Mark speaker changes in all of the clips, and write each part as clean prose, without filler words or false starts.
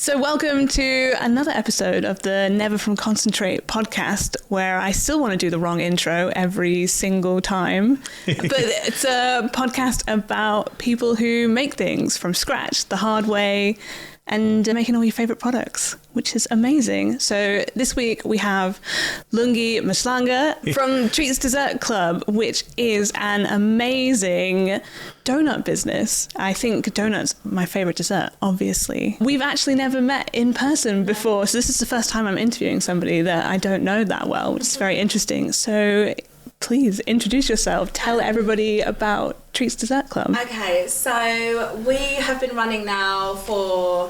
Speaker 1: So welcome to another episode of the Never From Concentrate podcast, where I still want to do the wrong intro every single time. But it's a podcast about people who make things from scratch, the hard way, and making all your favourite products, which is amazing. So this week we have Lungi Mhlanga from Treats Dessert Club, which is an amazing donut business. I think donuts are my favourite dessert, obviously. We've actually never met in person before, so this is the first time I'm interviewing somebody that I don't know that well, which is very interesting. So please introduce yourself. Tell everybody about Treats Dessert Club.
Speaker 2: Okay, so we have been running now for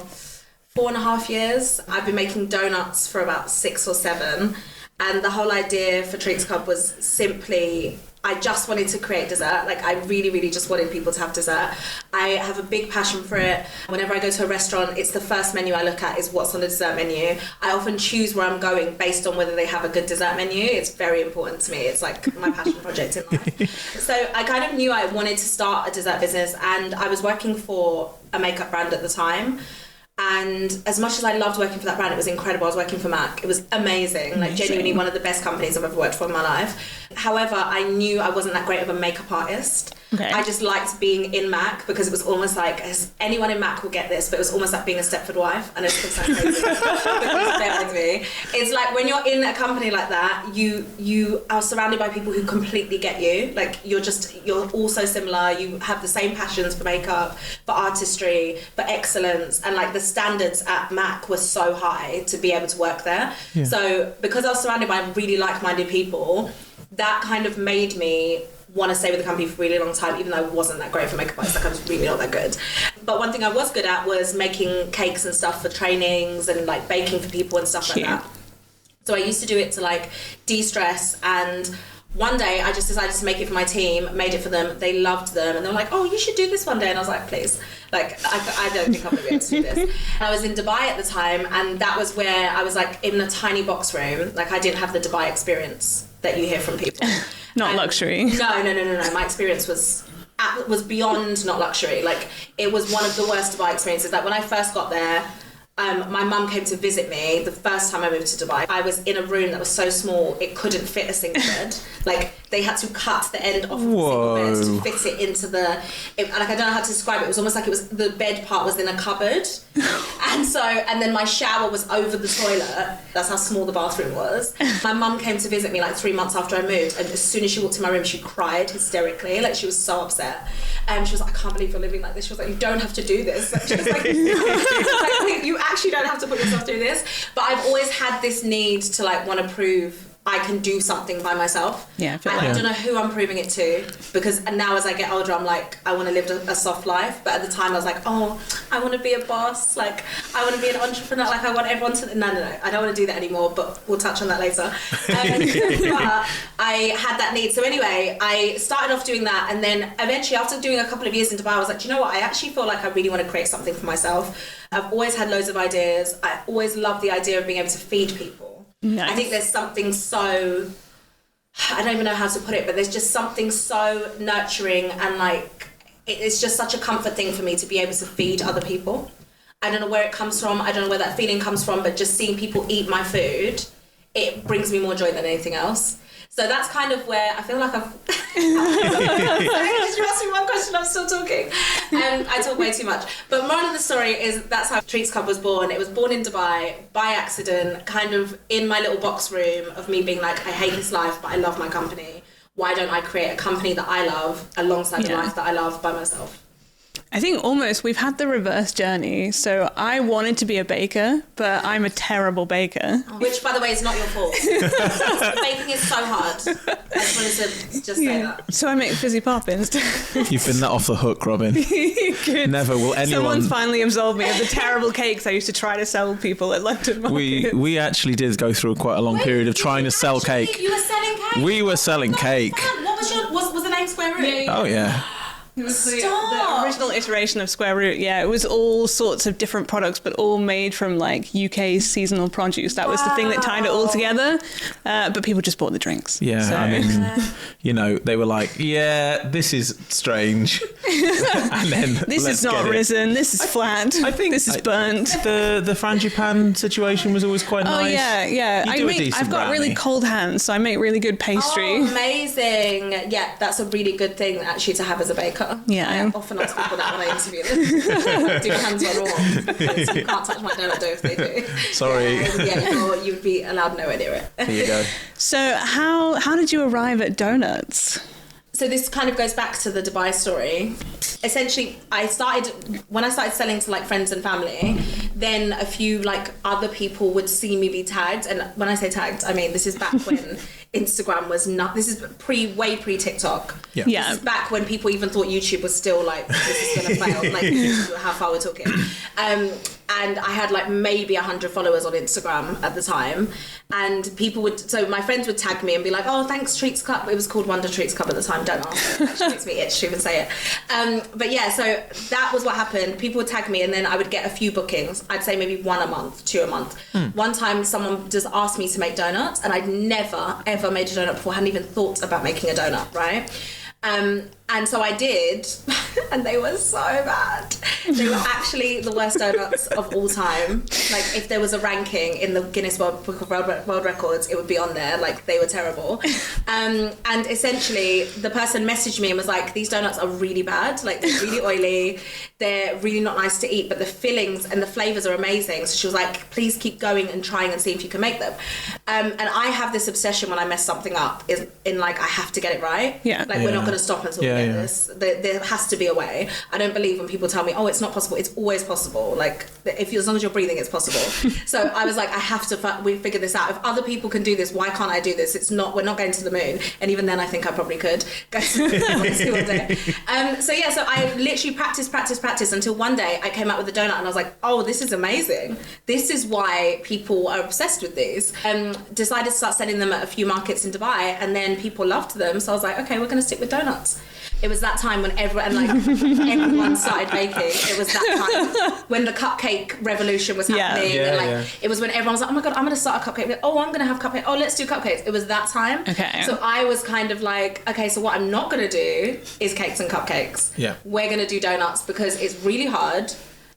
Speaker 2: 4.5 years. I've been making donuts for about 6 or 7. And the whole idea for Treats Club was simply, I just wanted to create dessert. Like, I really just wanted people to have dessert. I have a big passion for it. Whenever I go to a restaurant, it's the first menu I look at is what's on the dessert menu. I often choose where I'm going based on whether they have a good dessert menu. It's very important to me. It's like my passion project in life. So I kind of knew I wanted to start a dessert business, and I was working for a makeup brand at the time. And as much as I loved working for that brand, it was incredible. I was working for MAC. It was amazing. Like, genuinely one of the best companies I've ever worked for in my life. However, I knew I wasn't that great of a makeup artist. Okay. I just liked being in MAC because it was almost like, anyone in MAC will get this, but it was almost like being a Stepford wife. And it's so crazy. Bear with me. It's like when you're in a company like that, you are surrounded by people who completely get you. Like, you're all so similar. You have the same passions for makeup, for artistry, for excellence, and like the standards at MAC were so high to be able to work there. Yeah. So because I was surrounded by really like-minded people, that kind of made me want to stay with the company for a really long time, even though I wasn't that great for makeup artists. Like, I was really not that good. But one thing I was good at was making cakes and stuff for trainings and like baking for people and stuff like that. So I used to do it to like de-stress, and one day I just decided to make it for my team, made it for them. They loved them, and they were like, oh, you should do this one day. And I was like, please. Like, I don't think I'm going to be able to do this. And I was in Dubai at the time, and that was where I was like in a tiny box room. Like, I didn't have the Dubai experience that you hear from people.
Speaker 1: Not luxury.
Speaker 2: No. My experience was beyond not luxury. Like, it was one of the worst Dubai experiences. Like, when I first got there, my mum came to visit me the first time I moved to Dubai. I was in a room that was so small it couldn't fit a single bed. Like, they had to cut the end off of the single bed to fit it into like, I don't know how to describe it. It was almost like the bed part was in a cupboard. And then my shower was over the toilet. That's how small the bathroom was. My mum came to visit me like 3 months after I moved, and as soon as she walked in my room, she cried hysterically. Like, she was so upset. And she was like, I can't believe you're living like this. She was like, you don't have to do this. Like, she was like, you actually don't have to put yourself through this. But I've always had this need to like want to prove I can do something by myself.
Speaker 1: Yeah,
Speaker 2: I don't know who I'm proving it to, because now as I get older, I'm like, I want to live a soft life. But at the time I was like, oh, I want to be a boss. Like, I want to be an entrepreneur. Like, I want everyone to... No. I don't want to do that anymore, but we'll touch on that later. But I had that need. So anyway, I started off doing that. And then eventually, after doing a couple of years in Dubai, I was like, do you know what? I actually feel like I really want to create something for myself. I've always had loads of ideas. I always loved the idea of being able to feed people. Nice. I think there's something so, I don't even know how to put it, but there's just something so nurturing, and like, it's just such a comfort thing for me to be able to feed other people. I don't know where it comes from. I don't know where that feeling comes from, but just seeing people eat my food, it brings me more joy than anything else. So that's kind of where I feel like I've... You asked me one question, I'm still talking. I talk way too much. But moral of the story is that's how Treats Club was born. It was born in Dubai by accident, kind of in my little box room of me being like, I hate this life, but I love my company. Why don't I create a company that I love alongside the life that I love by myself?
Speaker 1: I think almost we've had the reverse journey. So I wanted to be a baker, but I'm a terrible baker.
Speaker 2: Which, by the way, is not your fault. Baking is so hard. I just wanted to say that.
Speaker 1: So I make fizzy poppins.
Speaker 3: You've been let off the hook, Robin.
Speaker 1: Good.
Speaker 3: Never will anyone...
Speaker 1: Someone's finally absolved me of the terrible cakes I used to try to sell people at London markets.
Speaker 3: We actually did go through quite a long period of trying to sell cake.
Speaker 2: You were selling cake?
Speaker 3: We were selling cake.
Speaker 2: What was the name Square Root?
Speaker 3: Oh, yeah.
Speaker 1: It was the
Speaker 2: Stop!
Speaker 1: original iteration of Square Root. Yeah, it was all sorts of different products, but all made from like UK seasonal produce. That was the thing that tied it all together. But people just bought the drinks.
Speaker 3: Yeah,
Speaker 1: So-
Speaker 3: I mean, you know, they were like, yeah, this is strange. And then
Speaker 1: This is not risen. This is flat.
Speaker 3: I think
Speaker 1: this is burnt.
Speaker 3: The frangipane situation was always quite
Speaker 1: Oh
Speaker 3: nice.
Speaker 1: yeah.
Speaker 3: You do a decent
Speaker 1: I've got
Speaker 3: brownie.
Speaker 1: really cold hands, so I make really good pastry.
Speaker 2: Oh, amazing. Yeah, that's a really good thing actually to have as a baker.
Speaker 1: Yeah.
Speaker 2: I often ask people that when I interview them. Do your hands on warm? Because you can't touch my donut dough if they do.
Speaker 3: Sorry.
Speaker 2: Yeah, you'd be allowed nowhere near it.
Speaker 3: Here you go.
Speaker 1: So how did you arrive at donuts?
Speaker 2: So this kind of goes back to the Dubai story. Essentially, when I started selling to like friends and family, then a few like other people would see me be tagged. And when I say tagged, I mean, this is back when Instagram was not, this is way pre TikTok.
Speaker 3: Yeah.
Speaker 1: Yeah.
Speaker 2: This is back when people even thought YouTube was still like, this is going to fail. Like, how far we're talking. And I had like maybe 100 followers on Instagram at the time. And so my friends would tag me and be like, oh, thanks Treats Cup. It was called Wonder Treats Cup at the time. Don't ask. It actually makes me itch to even say it. But yeah, so that was what happened. People would tag me and then I would get a few bookings. I'd say maybe 1 a month, 2 a month. One time someone just asked me to make donuts and I'd never ever made a donut before. I hadn't even thought about making a donut, right? And so I did, and they were so bad. They were actually the worst donuts of all time. Like, if there was a ranking in the Guinness World Book of World Records, it would be on there. Like, they were terrible. And essentially, the person messaged me and was like, these donuts are really bad. Like, they're really oily. They're really not nice to eat, but the fillings and the flavours are amazing. So she was like, please keep going and trying and see if you can make them. And I have this obsession when I mess something up, is in like, I have to get it right.
Speaker 1: Yeah.
Speaker 2: Like, we're not going to stop until we get this. There has to be a way. I don't believe when people tell me, oh, it's not possible. It's always possible. Like, as long as you're breathing, it's possible. So I was like, I have to we figure this out. If other people can do this, why can't I do this? We're not going to the moon. And even then, I think I probably could go to the moon one day. So I literally practiced until one day I came out with a donut and I was like, oh, this is amazing. This is why people are obsessed with these. Decided to start selling them at a few markets in Dubai, and then people loved them. So I was like, okay, we're going to stick with donuts. It was that time when everyone started baking. It was that time when the cupcake revolution was happening. It was when everyone was like, oh my God, I'm going to start a cupcake. Oh, I'm going to have cupcake. Oh, let's do cupcakes. It was that time.
Speaker 1: Okay.
Speaker 2: So I was kind of like, okay, so what I'm not going to do is cakes and cupcakes.
Speaker 3: Yeah.
Speaker 2: We're going to do donuts because it's really hard.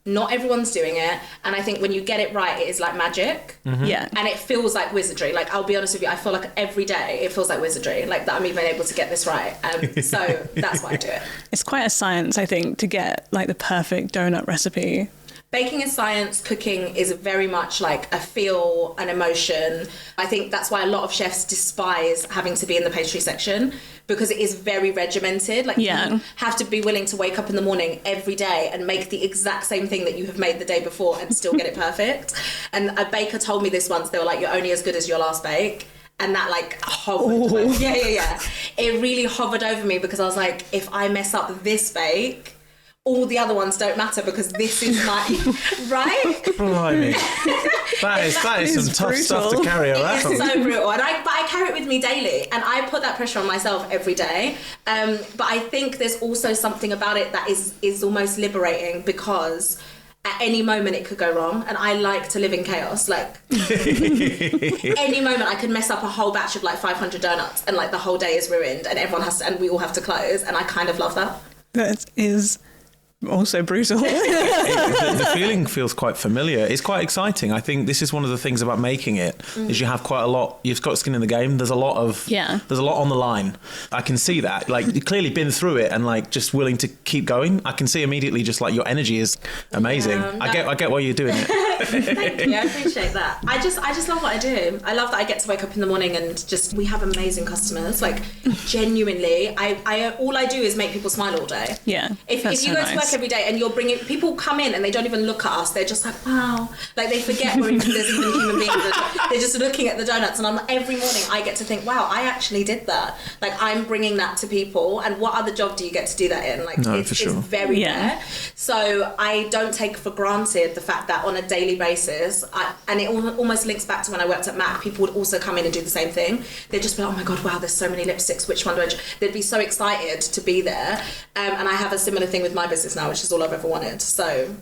Speaker 2: Not everyone's doing it, and I think when you get it right, it is like magic.
Speaker 3: Mm-hmm.
Speaker 1: Yeah.
Speaker 2: And it feels like wizardry. Like, I'll be honest with you, I feel like every day it feels like wizardry, like that I'm even able to get this right. So that's why I do it.
Speaker 1: It's quite a science, I think, to get like the perfect donut recipe.
Speaker 2: Baking is science, cooking is very much like a feel, an emotion. I think that's why a lot of chefs despise having to be in the pastry section, because it is very regimented. Like, you have to be willing to wake up in the morning every day and make the exact same thing that you have made the day before and still get it perfect. And a baker told me this once. They were like, you're only as good as your last bake. And that like hovered. Yeah. It really hovered over me, because I was like, if I mess up this bake, all the other ones don't matter, because this is my right.
Speaker 3: Blimey. That is some tough stuff to carry around.
Speaker 2: It's so brutal, but I carry it with me daily, and I put that pressure on myself every day. But I think there's also something about it that is almost liberating, because at any moment it could go wrong, and I like to live in chaos. Like, any moment I could mess up a whole batch of like 500 donuts, and like the whole day is ruined, and and we all have to close, and I kind of love that.
Speaker 1: That is also brutal.
Speaker 3: The feeling feels quite familiar. It's quite exciting. I think this is one of the things about making it, is you have quite a lot. You've got skin in the game. There's a lot on the line. I can see that. Like, you've clearly been through it and like just willing to keep going. I can see immediately just like your energy is amazing. I get why you're doing it.
Speaker 2: Thank you. I appreciate that. I just love what I do. I love that I get to wake up in the morning and just, we have amazing customers. Like, genuinely, I all I do is make people smile all day.
Speaker 1: Yeah.
Speaker 2: If you go to work every day and you're bringing, people come in and they don't even look at us, they're just like, wow, like they forget there's even human beings. They're just looking at the donuts, and every morning I get to think, wow, I actually did that. Like, I'm bringing that to people, and what other job do you get to do that in? Like, it's very rare. So I don't take for granted the fact that on a daily daily basis. And it almost links back to when I worked at MAC. People would also come in and do the same thing. They'd just be like, oh my God, wow, there's so many lipsticks. Which one do I... They'd be so excited to be there. And I have a similar thing with my business now, which is all I've ever wanted. So,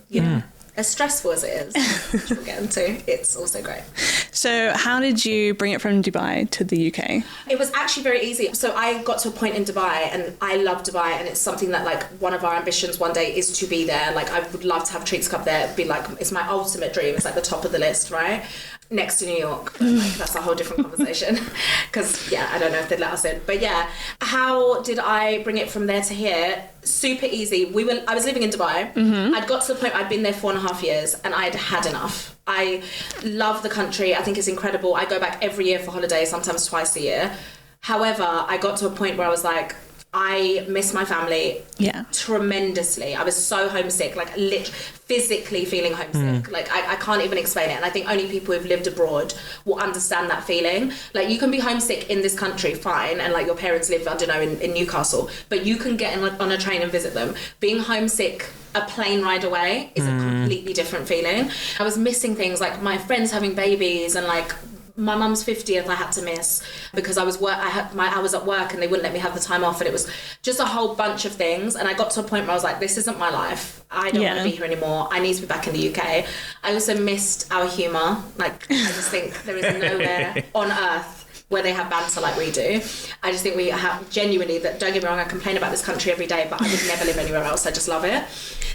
Speaker 2: as stressful as it is, which we'll get into, it's also great.
Speaker 1: So how did you bring it from Dubai to the UK?
Speaker 2: It was actually very easy. So I got to a point in Dubai, and I love Dubai, and it's something that, like, one of our ambitions one day is to be there. Like, I would love to have Treats Club there. It'd be like, it's my ultimate dream. It's like the top of the list, right? Next to New York. But, like, that's a whole different conversation. Because, yeah, I don't know if they'd let us in. But yeah, how did I bring it from there to here? Super easy. I was living in Dubai. I'd got to the point, I'd been there 4.5 years, and I'd had enough. I love the country. I think it's incredible. I go back every year for holidays, sometimes twice a year. However, I got to a point where I was like, I miss my family tremendously. I was so homesick, like physically feeling homesick. Like I can't even explain it. And I think only people who've lived abroad will understand that feeling. Like, you can be homesick in this country, fine, and like your parents live, I don't know, in Newcastle, but you can get on a train and visit them. Being homesick a plane ride away is a completely different feeling. I was missing things like my friends having babies, and like my mum's 50th I had to miss because I was at work and they wouldn't let me have the time off, and it was just a whole bunch of things. And I got to a point where I was like, this isn't my life. I don't want to be here anymore. I need to be back in the UK. I also missed our humour. Like, I just think there is nowhere on earth where they have banter like we do. I just think we have genuinely, that, don't get me wrong, I complain about this country every day, but I would never live anywhere else. I just love it.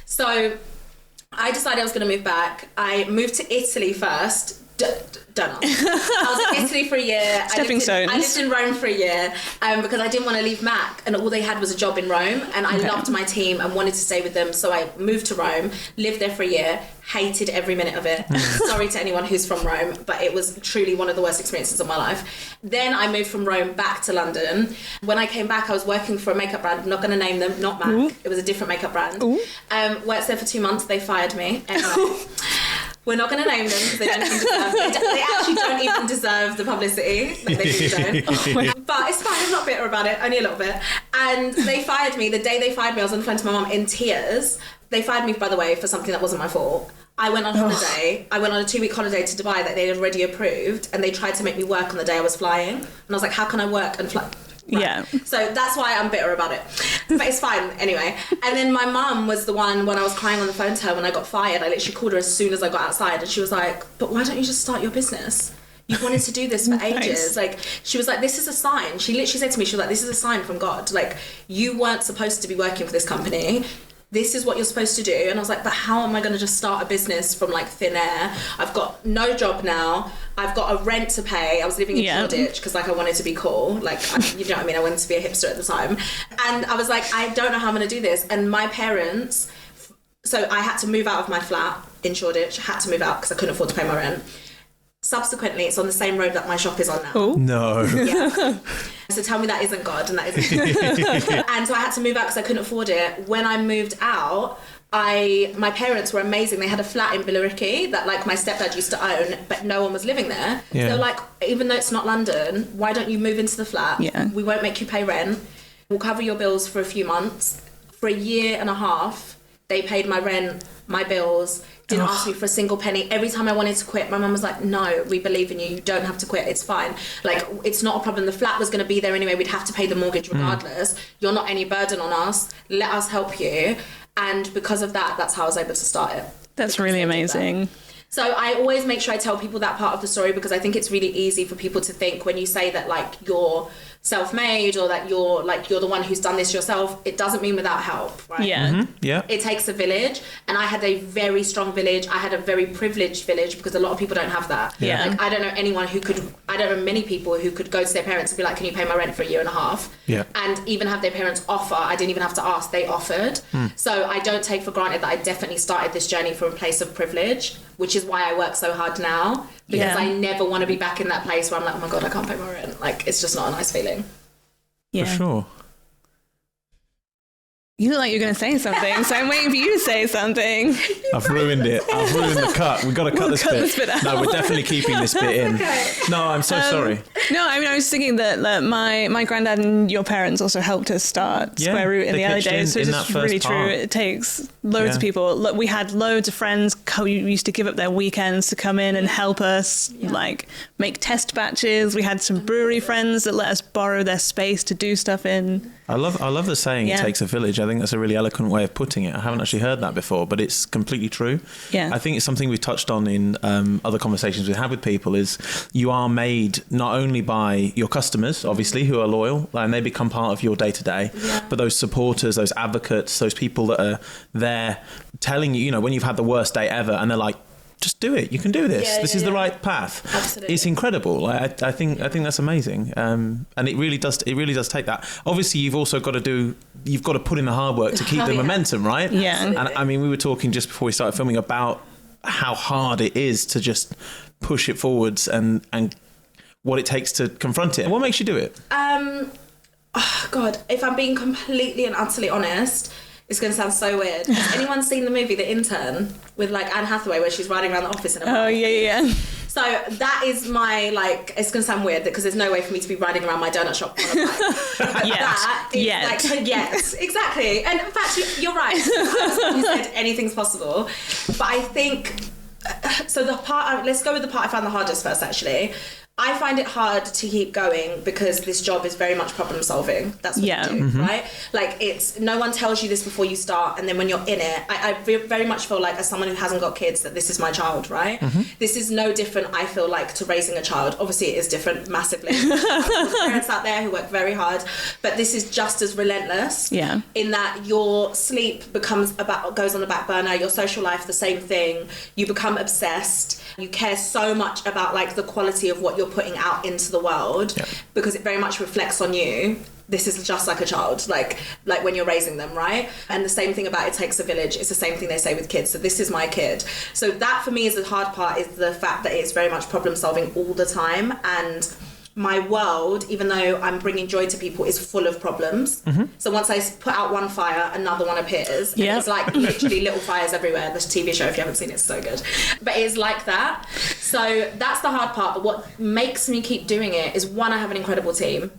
Speaker 2: So I decided I was going to move back. I moved to Italy first. Don't know. I was in Italy for a year.
Speaker 1: Stepping stones.
Speaker 2: I lived in Rome for a year because I didn't want to leave MAC, and all they had was a job in Rome, and I loved my team and wanted to stay with them. So I moved to Rome, lived there for a year, hated every minute of it. Sorry to anyone who's from Rome, but it was truly one of the worst experiences of my life. Then I moved from Rome back to London. When I came back, I was working for a makeup brand. I'm not going to name them, not MAC. Ooh. It was a different makeup brand. Worked there for 2 months. They fired me. Anyway. We're not going to name them because they don't even deserve. They actually don't even deserve the publicity. Like, they really don't. But it's fine. I'm not bitter about it. Only a little bit. And they fired me. The day they fired me, I was on the phone to my mum in tears. They fired me, by the way, for something that wasn't my fault. I went on holiday. I went on a 2-week holiday to Dubai that they'd already approved, and they tried to make me work on the day I was flying. And I was like, how can I work and fly? Right. Yeah. So that's why I'm bitter about it. But it's fine anyway. And then my mum was the one, when I was crying on the phone to her when I got fired, I literally called her as soon as I got outside, and she was like, but why don't you just start your business? You've wanted to do this for ages. Like, she was like, this is a sign. She literally said to me, she was like, this is a sign from God. Like, you weren't supposed to be working for this company. This is what you're supposed to do. And I was like, but how am I going to just start a business from like thin air? I've got no job now. I've got a rent to pay. I was living in Shoreditch because like I wanted to be cool. Like, you know what I mean? I wanted to be a hipster at the time. And I was like, I don't know how I'm going to do this. And my parents, so I had to move out of my flat in Shoreditch. I had to move out because I couldn't afford to pay my rent. Subsequently, it's on the same road that my shop is on now.
Speaker 3: Oh. No.
Speaker 2: Yeah. So tell me that isn't God, and that isn't. And so I had to move out because I couldn't afford it. When I moved out, my parents were amazing. They had a flat in Billericay that like my stepdad used to own, but no one was living there. Yeah. So like, even though it's not London, why don't you move into the flat? Yeah. We won't make you pay rent. We'll cover your bills for a few months. For a year and a half, they paid my rent, my bills, didn't ask me for a single penny. Every time I wanted to quit, my mum was like, no, we believe in you. You don't have to quit. It's fine. Like, it's not a problem. The flat was going to be there anyway. We'd have to pay the mortgage regardless. You're not any burden on us. Let us help you. And because of that, that's how I was able to start it.
Speaker 1: That's really amazing.
Speaker 2: So I always make sure I tell people that part of the story, because I think it's really easy for people to think when you say that like you're self-made or that you're the one who's done this yourself, it doesn't mean without help, right?
Speaker 1: Yeah. Mm-hmm.
Speaker 3: Yeah.
Speaker 2: It takes a village, and I had a very strong village. I had a very privileged village because a lot of people don't have that.
Speaker 1: Yeah.
Speaker 2: Like, I don't know many people who could go to their parents and be like, can you pay my rent for a year and a half?
Speaker 3: Yeah.
Speaker 2: And even have their parents offer. I didn't even have to ask, they offered. So I don't take for granted that I definitely started this journey from a place of privilege, which is why I work so hard now, because I never want to be back in that place where I'm like, oh my God, I can't pay my rent. Like, it's just not a nice feeling.
Speaker 1: Yeah.
Speaker 3: For sure.
Speaker 1: You look like you're going to say something, so I'm waiting for you to say something.
Speaker 3: I've ruined it. I've ruined the cut. We've got to cut this bit out. No, we're definitely keeping this bit in.
Speaker 2: Okay.
Speaker 3: No, I'm so sorry.
Speaker 1: No, I mean, I was thinking that my granddad and your parents also helped us start Square Root in the early days. So it's really true. It takes loads of people. Look, we had loads of friends who used to give up their weekends to come in and help us, like make test batches. We had some brewery friends that let us borrow their space to do stuff in.
Speaker 3: I love the saying, it takes a village. I think that's a really eloquent way of putting it. I haven't actually heard that before, but it's completely true.
Speaker 1: Yeah.
Speaker 3: I think it's something we've touched on in other conversations we've had with people is you are made not only by your customers, obviously, who are loyal, and they become part of your day-to-day, but those supporters, those advocates, those people that are there telling you, when you've had the worst day ever and they're like, just do it. You can do this. This is the right path.
Speaker 2: Absolutely.
Speaker 3: It's incredible. I think that's amazing. And it really does take that. Obviously, you've got to put in the hard work to keep the momentum, right?
Speaker 1: Yeah.
Speaker 2: Absolutely.
Speaker 3: And I mean, we were talking just before we started filming about how hard it is to just push it forwards and what it takes to confront it. What makes you do it?
Speaker 2: Oh God, if I'm being completely and utterly honest, it's going to sound so weird. Has anyone seen the movie The Intern with like Anne Hathaway where she's riding around the office in a bike?
Speaker 1: Oh, yeah.
Speaker 2: So that is my, it's going to sound weird because there's no way for me to be riding around my donut shop on a bike. But that is yes, exactly. And in fact, you're right. You said anything's possible. But I think, so let's go with the part I found the hardest first, actually. I find it hard to keep going because this job is very much problem solving. That's what you do, right? Like it's, no one tells you this before you start, and then when you're in it, I very much feel like as someone who hasn't got kids that this is my child, right? This is no different, I feel like, to raising a child. Obviously it is different massively. There's parents out there who work very hard, but this is just as relentless in that your sleep goes on the back burner, your social life, the same thing. You become obsessed. You care so much about like the quality of what you're putting out into the world because it very much reflects on you. This is just like a child, like when you're raising them, right? And the same thing about it takes a village. It's the same thing they say with kids. So this is my kid. So that for me is the hard part, is the fact that it's very much problem solving all the time. And my world, even though I'm bringing joy to people, is full of problems. So once I put out one fire, another one appears. And it's like literally little fires everywhere. This TV show, if you haven't seen it, it's so good. But it's like that. So that's the hard part. But what makes me keep doing it is, one, I have an incredible team.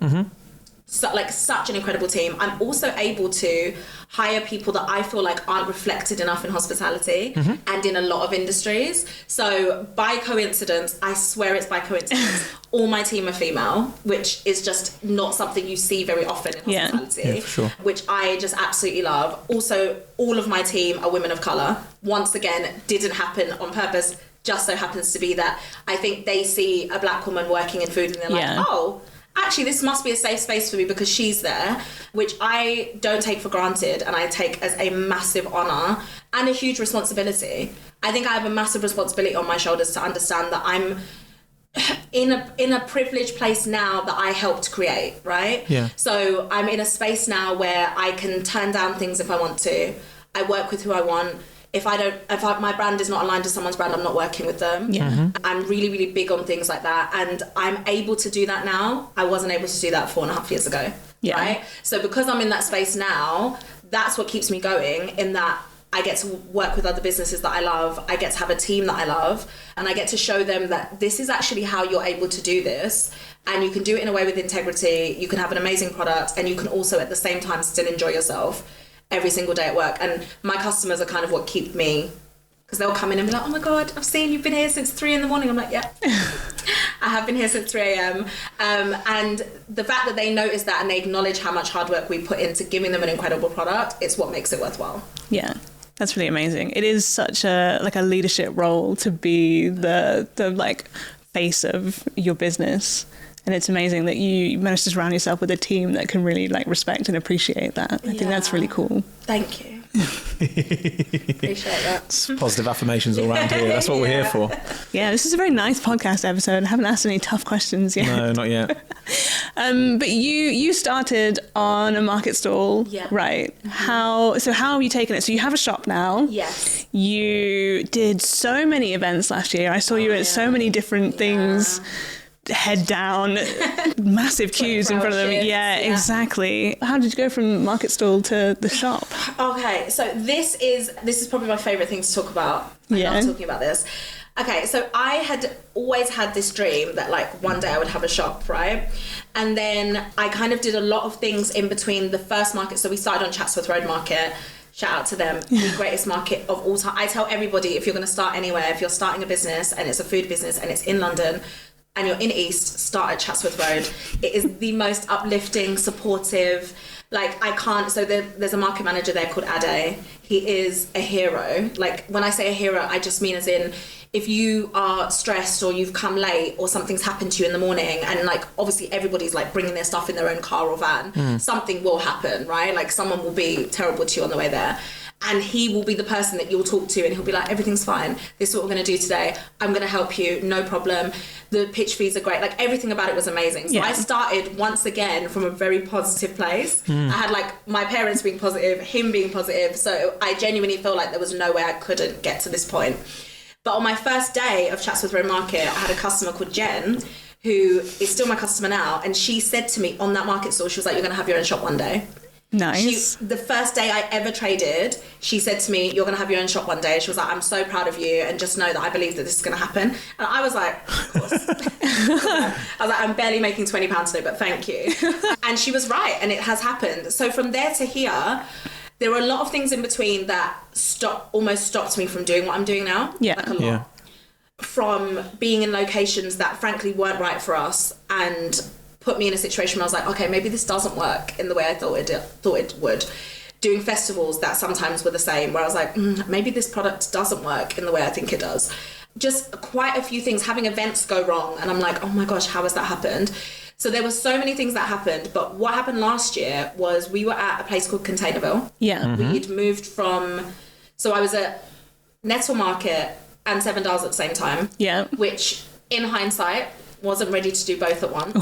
Speaker 2: So, like, such an incredible team. I'm also able to hire people that I feel like aren't reflected enough in hospitality and in a lot of industries. So by coincidence, I swear it's by coincidence, all my team are female, which is just not something you see very often in hospitality,
Speaker 3: for sure.
Speaker 2: which I just absolutely love. Also, all of my team are women of colour. Once again, didn't happen on purpose, just so happens to be that I think they see a black woman working in food and they're like, oh, actually this must be a safe space for me because she's there, which I don't take for granted and I take as a massive honour and a huge responsibility. I think I have a massive responsibility on my shoulders to understand that I'm in a privileged place now that I helped create, right? So I'm in a space now where I can turn down things if I want to. I work with who I want. If my brand is not aligned to someone's brand, I'm not working with them. I'm really, really big on things like that. And I'm able to do that now. I wasn't able to do that 4.5 years ago, right? So because I'm in that space now, that's what keeps me going, in that I get to work with other businesses that I love. I get to have a team that I love. And I get to show them that this is actually how you're able to do this. And you can do it in a way with integrity. You can have an amazing product. And you can also, at the same time, still enjoy yourself every single day at work. And my customers are kind of what keep me, because they'll come in and be like, oh my God, I've seen you've been here since 3 a.m. I'm like, yeah, I have been here since 3 a.m. And the fact that they notice that and they acknowledge how much hard work we put into giving them an incredible product, it's what makes it worthwhile. Yeah.
Speaker 1: That's really amazing. It is such a leadership role to be the like face of your business. And it's amazing that you managed to surround yourself with a team that can really like respect and appreciate that. I think that's really cool.
Speaker 2: Thank you. Appreciate that.
Speaker 3: It's positive affirmations all around here. That's what we're here for.
Speaker 1: Yeah, this is a very nice podcast episode. I haven't asked any tough questions yet.
Speaker 3: No, not yet.
Speaker 1: But you started on a market stall, right? How have you taken it? So you have a shop now.
Speaker 2: Yes.
Speaker 1: You did so many events last year. I saw you at so many different things. head down, massive queues in front of them. Yeah, exactly. How did you go from market stall to the shop?
Speaker 2: Okay, so this is probably my favourite thing to talk about. I love talking about this. Okay, so I had always had this dream that like one day I would have a shop, right? And then I kind of did a lot of things in between the first market. So we started on Chatsworth Road Market. Shout out to them, the greatest market of all time. I tell everybody, if you're going to start anywhere, if you're starting a business and it's a food business and it's in London and you're in East, start at Chatsworth Road. It is the most uplifting, supportive. Like so there's a market manager there called Ade. He is a hero. Like when I say a hero, I just mean as in, if you are stressed or you've come late or something's happened to you in the morning, and like obviously everybody's like bringing their stuff in their own car or van, something will happen, right? Like someone will be terrible to you on the way there. And he will be the person that you'll talk to and he'll be like, everything's fine. This is what we're going to do today. I'm going to help you. No problem. The pitch fees are great. Like everything about it was amazing. So I started once again from a very positive place. I had like my parents being positive, him being positive. So I genuinely feel like there was no way I couldn't get to this point. But on my first day of Chatsworth Road Market, I had a customer called Jen, who is still my customer now. And she said to me on that market stall, she was like, you're going to have your own shop one day.
Speaker 1: Nice.
Speaker 2: The first day I ever traded, she said to me, you're going to have your own shop one day. She was like, I'm so proud of you and just know that I believe that this is going to happen. And I was like, of course. I was like, I'm barely making £20 today, but thank you. And she was right, and it has happened. So from there to here, there were a lot of things in between that almost stopped me from doing what I'm doing now.
Speaker 1: Yeah.
Speaker 2: Like a lot. From being in locations that frankly weren't right for us and put me in a situation where I was like, okay, maybe this doesn't work in the way I thought it would. Doing festivals that sometimes were the same, where I was like, maybe this product doesn't work in the way I think it does. Just quite a few things, having events go wrong, and I'm like, oh my gosh, how has that happened? So there were so many things that happened, but what happened last year was we were at a place called Containerville.
Speaker 1: Yeah.
Speaker 2: We'd moved so I was at Nettle Market and Seven Dials at the same time. Yeah. Which, in hindsight, wasn't ready to do both at once.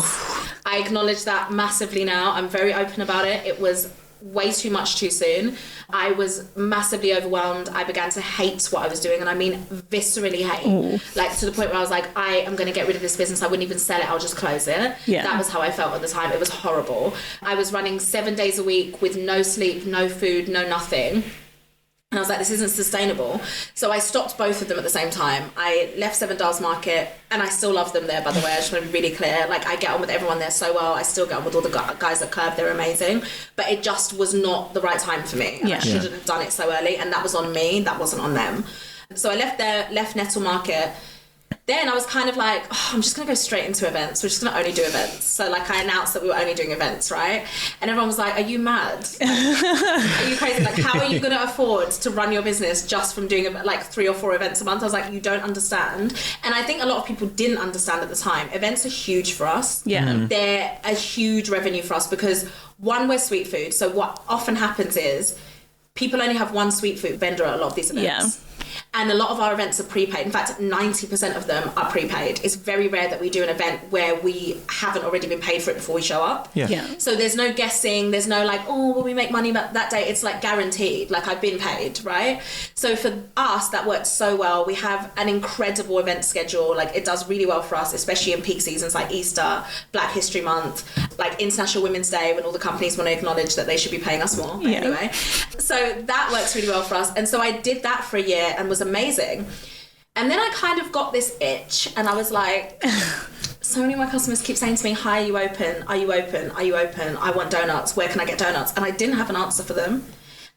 Speaker 2: I acknowledge that massively now. I'm very open about it. It was way too much too soon. I was massively overwhelmed. I began to hate what I was doing, and I mean viscerally hate. Like to the point where I was like, I am going to get rid of this business. I wouldn't even sell it. I'll just close it. Yeah. That was how I felt at the time. It was horrible. I was running 7 days a week with no sleep, no food, no nothing. And I was like, this isn't sustainable. So I stopped both of them at the same time. I left Seven Dials Market, and I still love them there, by the way. I just want to be really clear. Like, I get on with everyone there so well. I still get on with all the guys at Curb. They're amazing. But it just was not the right time for me. And I shouldn't have done it so early. And that was on me. That wasn't on them. So I left Nettle Market. Then I was kind of like, I'm just going to go straight into events. We're just going to only do events. So, like, I announced that we were only doing events, right? And everyone was like, are you mad? Are you crazy? Like, how are you going to afford to run your business just from doing, like, 3 or 4 events a month? I was like, you don't understand. And I think a lot of people didn't understand at the time. Events are huge for us. Yeah. They're a huge revenue for us because, one, we're sweet food. So what often happens is people only have one sweet food vendor at a lot of these events. Yeah. And a lot of our events are prepaid. In fact, 90% of them are prepaid. It's very rare that we do an event where we haven't already been paid for it before we show up. Yeah. So there's no guessing. There's no like, oh, will we make money that day? It's like guaranteed. Like I've been paid, right? So for us, that works so well. We have an incredible event schedule. Like it does really well for us, especially in peak seasons like Easter, Black History Month, like International Women's Day, when all the companies want to acknowledge that they should be paying us more. Yeah. Anyway, so that works really well for us. And so I did that for a year and was amazing. And then I kind of got this itch and I was like, so many of my customers keep saying to me, hi, are you open? Are you open? Are you open? I want donuts. Where can I get donuts? And I didn't have an answer for them.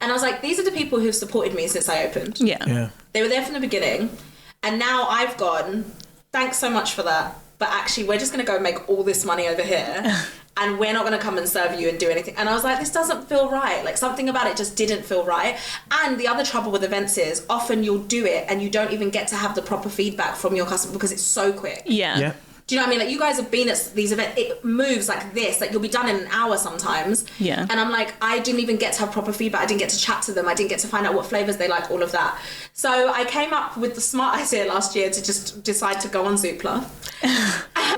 Speaker 2: And I was like, these are the people who've supported me since I opened. Yeah. They were there from the beginning. And now I've gone, thanks so much for that. But actually, we're just going to go make all this money over here. And we're not going to come and serve you and do anything. And I was like, this doesn't feel right. Like something about it just didn't feel right. And the other trouble with events is often you'll do it and you don't even get to have the proper feedback from your customer because it's so quick. Yeah. Do you know what I mean? Like you guys have been at these events, it moves like this, like you'll be done in an hour sometimes. Yeah. And I'm like, I didn't even get to have proper feedback. I didn't get to chat to them. I didn't get to find out what flavours they like, all of that. So I came up with the smart idea last year to just decide to go on Zoopla.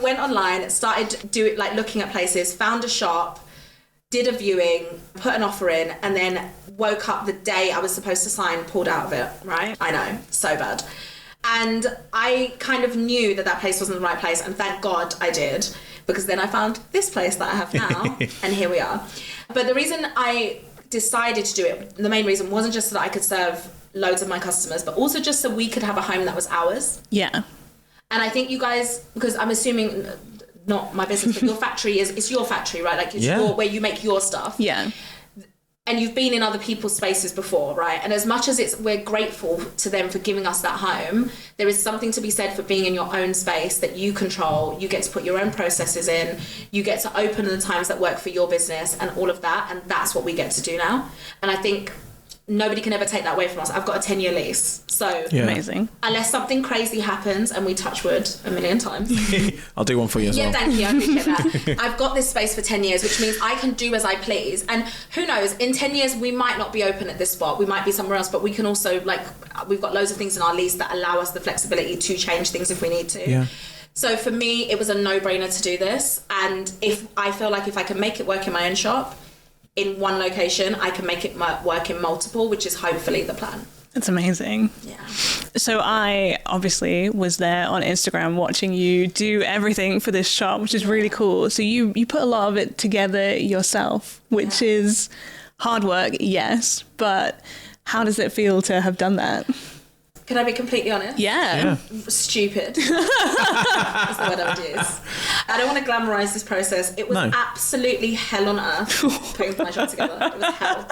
Speaker 2: Went online, started looking at places, found a shop, did a viewing, put an offer in, and then woke up the day I was supposed to sign, pulled out of it, right? I know, so bad. And I kind of knew that place wasn't the right place, and thank God I did, because then I found this place that I have now, and here we are. But the reason I decided to do it, the main reason wasn't just so that I could serve loads of my customers, but also just so we could have a home that was ours.
Speaker 1: Yeah.
Speaker 2: And I think you guys, because I'm assuming, not my business, but your factory it's your factory, right? Like it's where you make your stuff.
Speaker 1: Yeah.
Speaker 2: And you've been in other people's spaces before, right? And as much as we're grateful to them for giving us that home, there is something to be said for being in your own space that you control. You get to put your own processes in. You get to open the times that work for your business and all of that. And that's what we get to do now. And I think nobody can ever take that away from us. I've got a 10-year lease. So
Speaker 1: amazing.
Speaker 2: Unless something crazy happens, and we touch wood a million times.
Speaker 3: I'll do one for you as well.
Speaker 2: Yeah, thank you. I appreciate that. I've got this space for 10 years, which means I can do as I please. And who knows, in 10 years, we might not be open at this spot. We might be somewhere else, but we can also, we've got loads of things in our lease that allow us the flexibility to change things if we need to.
Speaker 3: Yeah.
Speaker 2: So for me, it was a no-brainer to do this. And if I feel like if I can make it work in my own shop, in one location, I can make it work in multiple, which is hopefully the plan.
Speaker 1: That's amazing.
Speaker 2: Yeah.
Speaker 1: So I obviously was there on Instagram watching you do everything for this shop, which is really cool. So you put a lot of it together yourself, which is hard work, yes, but how does it feel to have done that?
Speaker 2: Can I be completely honest?
Speaker 1: Yeah.
Speaker 2: Stupid. That's the word I would use. I don't want to glamorise this process. It was absolutely hell on earth putting my shop together. It was hell.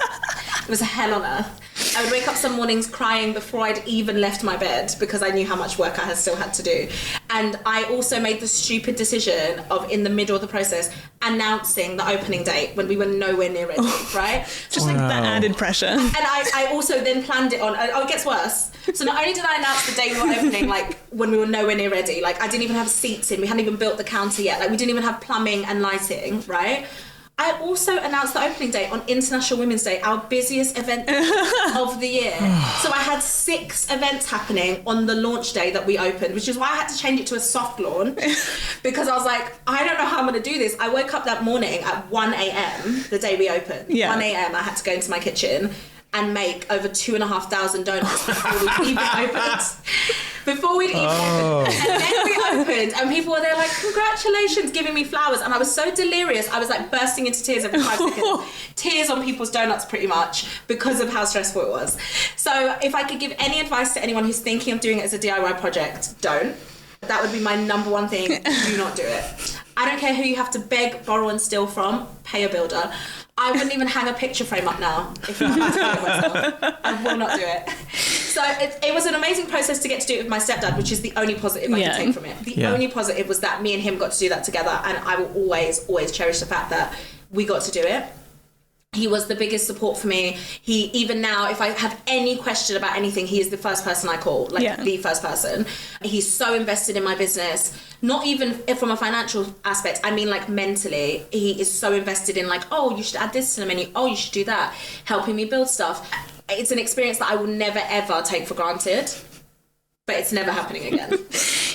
Speaker 2: It was hell on earth. I would wake up some mornings crying before I'd even left my bed because I knew how much work I still had to do. And I also made the stupid decision of, in the middle of the process, announcing the opening date when we were nowhere near ready, right?
Speaker 1: Just like that added pressure.
Speaker 2: And I also then planned it on, it gets worse. So not only did I announce the day we were opening, when we were nowhere near ready, I didn't even have seats in, we hadn't even built the counter yet, we didn't even have plumbing and lighting, right? I also announced the opening date on International Women's Day, our busiest event of the year. So I had 6 events happening on the launch day that we opened, which is why I had to change it to a soft launch, because I was like, I don't know how I'm going to do this. I woke up that morning at 1 a.m, the day we opened. 1 a.m, I had to go into my kitchen and make over 2,500 donuts before we even opened. Before we'd even opened. And then we opened and people were there like, congratulations, giving me flowers. And I was so delirious. I was bursting into tears every 5 seconds. Tears on people's donuts pretty much because of how stressful it was. So if I could give any advice to anyone who's thinking of doing it as a DIY project, don't. That would be my number one thing. Do not do it. I don't care who you have to beg, borrow and steal from. Pay a builder. I wouldn't even hang a picture frame up now if I had to do it myself. I will not do it. So it was an amazing process to get to do it with my stepdad, which is the only positive I can take from it. The only positive was that me and him got to do that together, and I will always, always cherish the fact that we got to do it. He was the biggest support for me. He, even now, if I have any question about anything, he is the first person I call, the first person. He's so invested in my business, not even from a financial aspect, I mean mentally. He is so invested in oh, you should add this to the menu, oh, you should do that, helping me build stuff. It's an experience that I will never ever take for granted, but it's never happening again.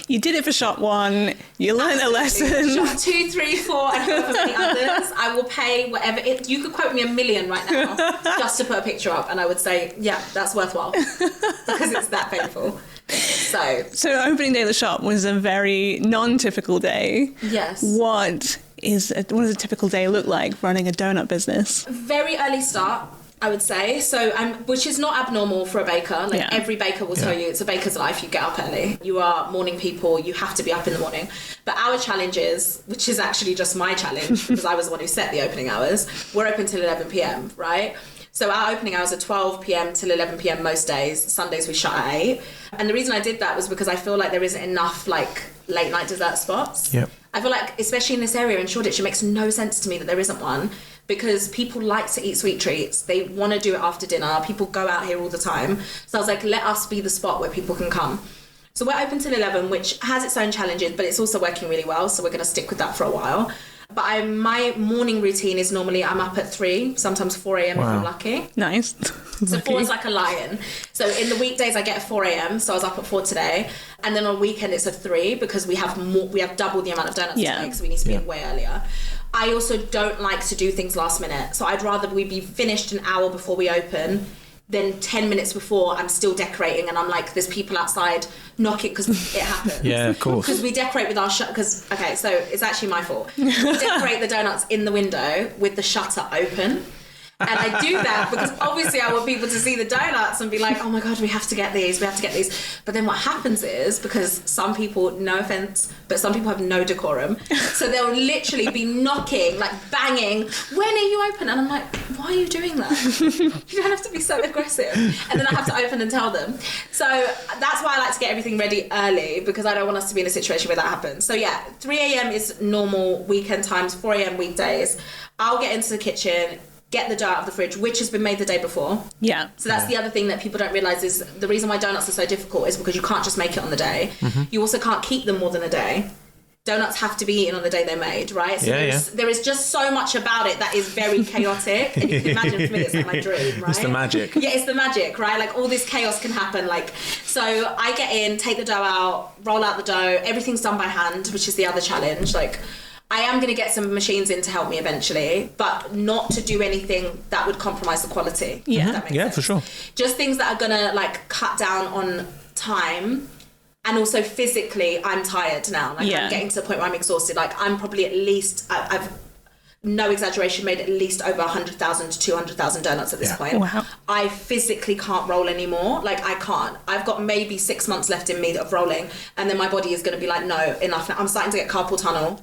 Speaker 1: You did it for shot 1, you learned a lesson.
Speaker 2: Shot 2, 3, 4, and however many others. I will pay whatever. You could quote me $1 million right now just to put a picture up, and I would say, yeah, that's worthwhile because it's that painful. So
Speaker 1: opening day of the shop was a very non-typical day.
Speaker 2: Yes.
Speaker 1: What does a typical day look like running a donut business?
Speaker 2: Very early start, I would say. So which is not abnormal for a baker. Every baker will tell you it's a baker's life. You get up early. You are morning people. You have to be up in the morning. But our challenge is, which is actually just my challenge because I was the one who set the opening hours, we're open till 11 p.m, right? So our opening hours are 12 p.m. till 11 p.m. most days. Sundays we shut at 8. And the reason I did that was because I feel like there isn't enough late night dessert spots.
Speaker 3: Yep.
Speaker 2: I feel like, especially in this area in Shoreditch, it makes no sense to me that there isn't one, because people like to eat sweet treats. They want to do it after dinner. People go out here all the time. So I was like, let us be the spot where people can come. So we're open till 11, which has its own challenges, but it's also working really well. So we're going to stick with that for a while. But my morning routine is normally I'm up at 3, sometimes 4 a.m. if I'm lucky.
Speaker 1: Nice.
Speaker 2: So 4 is like a lion. So in the weekdays I get a 4 a.m. So I was up at 4 today. And then on weekend it's a 3 because we have double the amount of donuts to make, so we need to be in way earlier. I also don't like to do things last minute. So I'd rather we be finished an hour before we open, then 10 minutes before I'm still decorating and I'm like, there's people outside knocking, because it happens.
Speaker 3: Yeah, of course.
Speaker 2: Because we decorate with our because okay, so it's actually my fault. We decorate the donuts in the window with the shutter open. And I do that because obviously I want people to see the donuts and be like, oh my God, we have to get these. But then what happens is, because some people, no offense, but some people have no decorum. So they'll literally be knocking, like banging, when are you open? And I'm like, why are you doing that? You don't have to be so aggressive. And then I have to open and tell them. So that's why I like to get everything ready early, because I don't want us to be in a situation where that happens. So yeah, 3 a.m. is normal weekend times, 4 a.m. weekdays. I'll get into the kitchen, get the dough out of the fridge, which has been made the day before.
Speaker 1: Yeah.
Speaker 2: So that's the other thing that people don't realise, is the reason why donuts are so difficult is because you can't just make it on the day. Mm-hmm. You also can't keep them more than a day. Donuts have to be eaten on the day they're made, right? So there is just so much about it that is very chaotic. And you can imagine, for me, it's like my dream, right?
Speaker 3: It's the magic.
Speaker 2: Yeah, it's the magic, right? Like all this chaos can happen. Like, so I get in, take the dough out, roll out the dough. Everything's done by hand, which is the other challenge. Like, I am going to get some machines in to help me eventually, but not to do anything that would compromise the quality.
Speaker 1: Yeah,
Speaker 2: that makes sense.
Speaker 3: For sure.
Speaker 2: Just things that are going to like cut down on time. And also physically, I'm tired now. Like I'm getting to the point where I'm exhausted. Like I'm probably at least, I've no exaggeration, made at least over 100,000 to 200,000 donuts at this point.
Speaker 1: Wow.
Speaker 2: I physically can't roll anymore. Like I can't. I've got maybe 6 months left in me of rolling, and then my body is going to be like, no, enough. I'm starting to get carpal tunnel.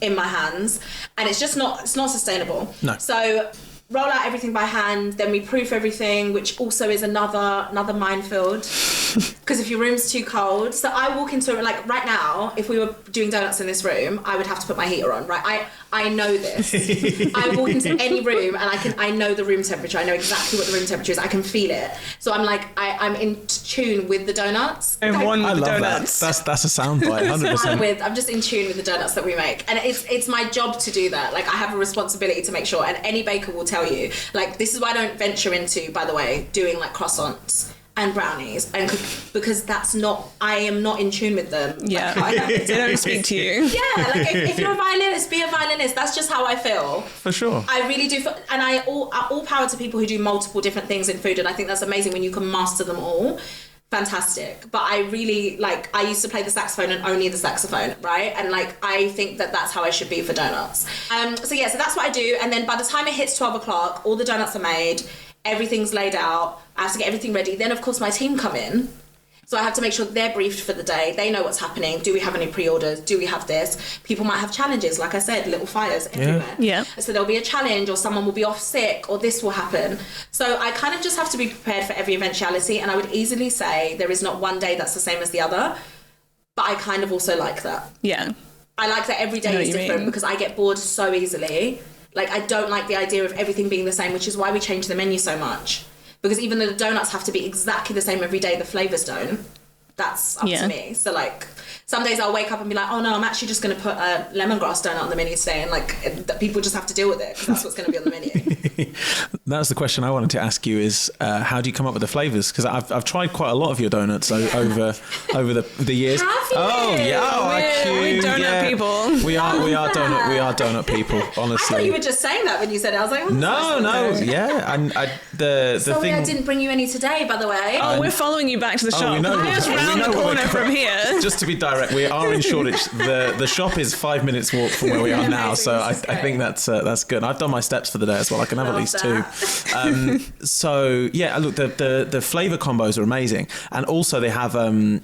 Speaker 2: In my hands, and it's not sustainable.
Speaker 3: No.
Speaker 2: So roll out everything by hand, then we proof everything, which also is another minefield. Because if your room's too cold, so I walk into like right now, if we were doing donuts in this room, I would have to put my heater on, right? I know this. I walk into any room and I know the room temperature. I know exactly what the room temperature is. I can feel it. So I'm like, I'm in tune with the donuts.
Speaker 1: And one with
Speaker 3: I
Speaker 1: the
Speaker 3: love
Speaker 1: donuts.
Speaker 3: that. That's a soundbite, 100%.
Speaker 2: I'm just in tune with the donuts that we make, and it's my job to do that. Like I have a responsibility to make sure, and any baker will tell you, like this is why I don't venture into, by the way, doing like croissants and brownies, and because I am not in tune with them.
Speaker 1: Yeah,
Speaker 2: like,
Speaker 1: they don't speak to you.
Speaker 2: Yeah, like if you're a violinist, be a violinist. That's just how I feel.
Speaker 3: For sure.
Speaker 2: I really do, and all power to people who do multiple different things in food, and I think that's amazing when you can master them all. Fantastic. But I really I used to play the saxophone and only the saxophone, right? And like I think that's how I should be for donuts. So that's what I do, and then by the time it hits 12 o'clock, all the donuts are made, everything's laid out, I have to get everything ready. Then of course my team come in, so I have to make sure they're briefed for the day. They know what's happening. Do we have any pre-orders? Do we have this? People might have challenges, like I said, little fires everywhere.
Speaker 1: Yeah.
Speaker 2: So there'll be a challenge, or someone will be off sick, or this will happen. So I kind of just have to be prepared for every eventuality, and I would easily say there is not one day that's the same as the other, but I kind of also like that.
Speaker 1: Yeah.
Speaker 2: I like that every day is different because I get bored so easily. Like I don't like the idea of everything being the same, which is why we change the menu so much. Because even though the donuts have to be exactly the same every day, the flavours don't. That's up to me. So like some days I'll wake up and be like, oh no, I'm actually just going to put a lemongrass donut on the menu today, and like people just have to deal with it because that's what's going to be on the menu.
Speaker 3: That's the question I wanted to ask you is how do you come up with the flavours? Because I've tried quite a lot of your donuts over the years.
Speaker 2: Have you?
Speaker 3: Oh yeah,
Speaker 1: we're donut people.
Speaker 3: We are donut people. Honestly,
Speaker 2: I thought you were just saying that when you said it. I was like,
Speaker 3: no, yeah. And the
Speaker 2: sorry,
Speaker 3: thing
Speaker 2: I didn't bring you any today, by the way.
Speaker 1: Oh, we're following you back to the shop.
Speaker 3: We know
Speaker 1: We're just round the corner from here.
Speaker 3: Just to be direct, we are in Shoreditch. The shop is 5 minutes walk from where we are now, so I think that's good. I've done my steps for the day as well. I can have at least two. So yeah, look, the flavour combos are amazing, and also they have a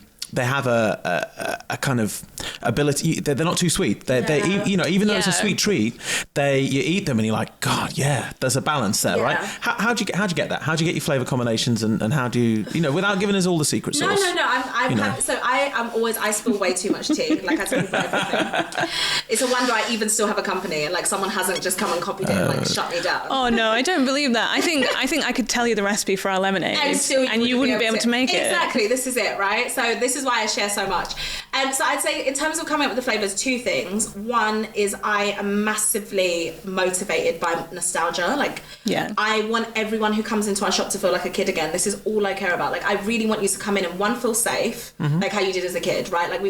Speaker 3: kind of ability. They're not too sweet. They even though it's a sweet treat, you eat them and you're like, God, yeah, there's a balance there, right? How'd you get that? How'd you get your flavour combinations, and how do you without giving us all the secret sauce?
Speaker 2: No. I spill way too much tea. Like I tell people everything. It's a wonder I even still have a company, and like someone hasn't just come and copied it and like shut me down.
Speaker 1: Oh no, I don't believe that. I think I could tell you the recipe for our lemonade, and you wouldn't be able to make it.
Speaker 2: Exactly. This is it, right? So this is why I share so much. And so I'd say in terms of coming up with the flavours, two things. One is I am massively motivated by nostalgia. Like I want everyone who comes into our shop to feel like a kid again. This is all I care about. Like I really want you to come in and feel safe, like how you did as a kid, right? Like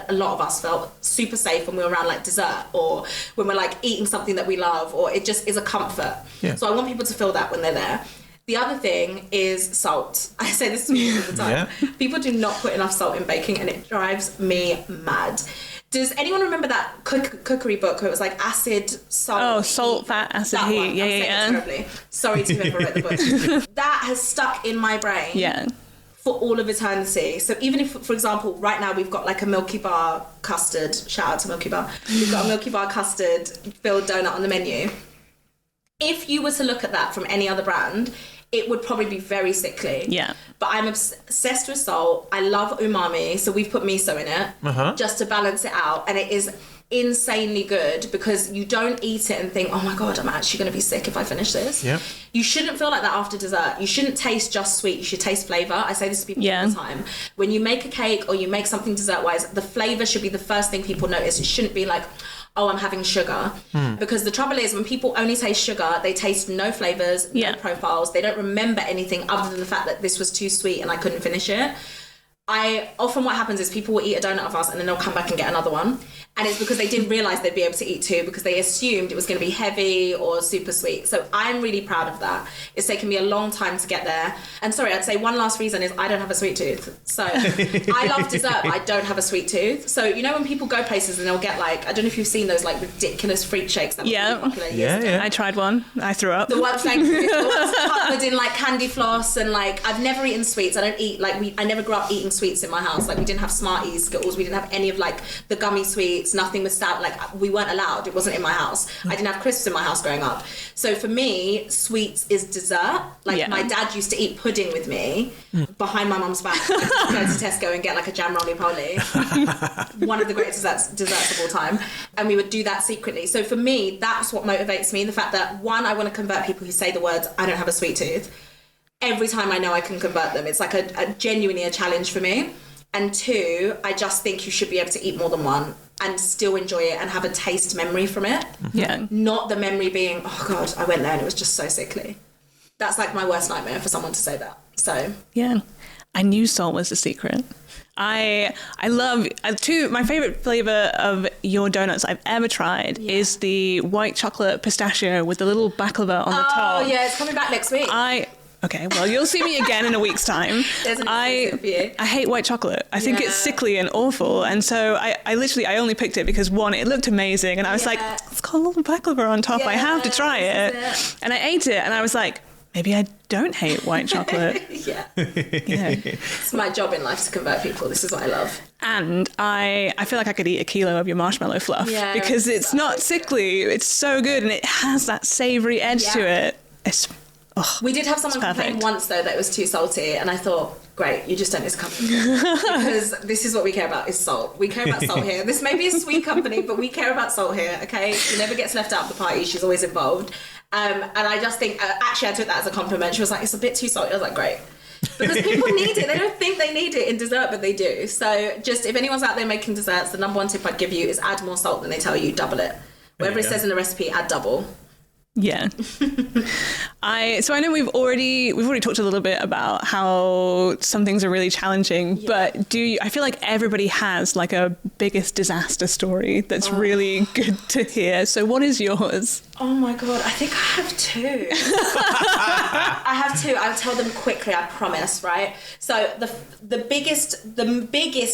Speaker 2: a lot of us felt super safe when we were around like dessert, or when we're like eating something that we love, or it just is a comfort. So I want people to feel that when they're there. The other thing is salt. I say this to people all the time. Yeah. People do not put enough salt in baking, and it drives me mad. Does anyone remember that cookery book where it was like acid, salt?
Speaker 1: Oh, salt, fat, acid, heat. Yeah.
Speaker 2: Terribly. Sorry to whoever wrote the book. That has stuck in my brain.
Speaker 1: Yeah.
Speaker 2: For all of eternity. So even if, for example, right now we've got like a Milky Bar custard, shout out to Milky Bar, we've got a Milky Bar custard filled donut on the menu. If you were to look at that from any other brand, it would probably be very sickly.
Speaker 1: Yeah.
Speaker 2: But I'm obsessed with salt. I love umami, so we've put miso in it just to balance it out. And it is insanely good because you don't eat it and think, oh my God, I'm actually going to be sick if I finish this.
Speaker 3: Yeah.
Speaker 2: You shouldn't feel like that after dessert. You shouldn't taste just sweet. You should taste flavour. I say this to people all the time. When you make a cake or you make something dessert-wise, the flavour should be the first thing people notice. It shouldn't be like, oh, I'm having sugar. Because the trouble is when people only taste sugar, they taste no flavours, no profiles. They don't remember anything other than the fact that this was too sweet and I couldn't finish it. Often what happens is people will eat a donut of us and then they'll come back and get another one. And it's because they didn't realise they'd be able to eat two because they assumed it was going to be heavy or super sweet. So I'm really proud of that. It's taken me a long time to get there. And sorry, I'd say one last reason is I don't have a sweet tooth. So I love dessert, but I don't have a sweet tooth. So you know when people go places and they'll get like, I don't know if you've seen those like ridiculous fruit shakes that were really popular years ago.
Speaker 1: I tried one. I threw up.
Speaker 2: The ones like the ones covered in like candy floss and like I've never eaten sweets. I don't eat like I never grew up eating sweets in my house. Like we didn't have Smarties, Skittles, we didn't have any of like the gummy sweets. Nothing was sour. Like we weren't allowed. It wasn't in my house. I didn't have crisps in my house growing up. So for me, sweets is dessert. Like my dad used to eat pudding with me behind my mum's back. Go to Tesco and get like a jam roly-poly. One of the greatest desserts of all time. And we would do that secretly. So for me, that's what motivates me. The fact that one, I want to convert people who say the words, I don't have a sweet tooth. Every time I know I can convert them. It's like a genuinely a challenge for me. And two, I just think you should be able to eat more than one and still enjoy it and have a taste memory from it.
Speaker 1: Yeah.
Speaker 2: Not the memory being, oh God, I went there and it was just so sickly. That's like my worst nightmare for someone to say that. So.
Speaker 1: Yeah. I knew salt was the secret. I love, my favourite flavour of your donuts I've ever tried is the white chocolate pistachio with the little baklava on the top.
Speaker 2: Oh yeah, it's coming back next week.
Speaker 1: Okay, well, you'll see me again in a week's time.
Speaker 2: There's an exclusive for you.
Speaker 1: I hate white chocolate. I think it's sickly and awful. And so I only picked it because one, it looked amazing. And I was like, it's got a little baklava on top. I have to try it. And I ate it and I was like, maybe I don't hate white chocolate.
Speaker 2: It's my job in life to convert people. This is what I love.
Speaker 1: And I feel like I could eat a kilo of your marshmallow fluff because it's not sickly. It's so good. And it has that savoury edge to it.
Speaker 2: We did have someone complain once though that it was too salty, and I thought, great, you just don't as a company because this is what we care about is salt. We care about salt here. This may be a sweet company, but we care about salt here. Okay, she never gets left out of the party. She's always involved, and I just think actually I took that as a compliment. She was like, it's a bit too salty. I was like, great. Because people need it. They don't think they need it in dessert, but they do. So just if anyone's out there making desserts, the number one tip I'd give you is add more salt than they tell you. Double it. Whatever it says in the recipe, add double.
Speaker 1: Yeah. So I know we've already talked a little bit about how some things are really challenging, but I feel like everybody has like a biggest disaster story that's really good to hear. So what is yours?
Speaker 2: Oh my God, I think I have two. I have two. I'll tell them quickly, I promise, right? So the biggest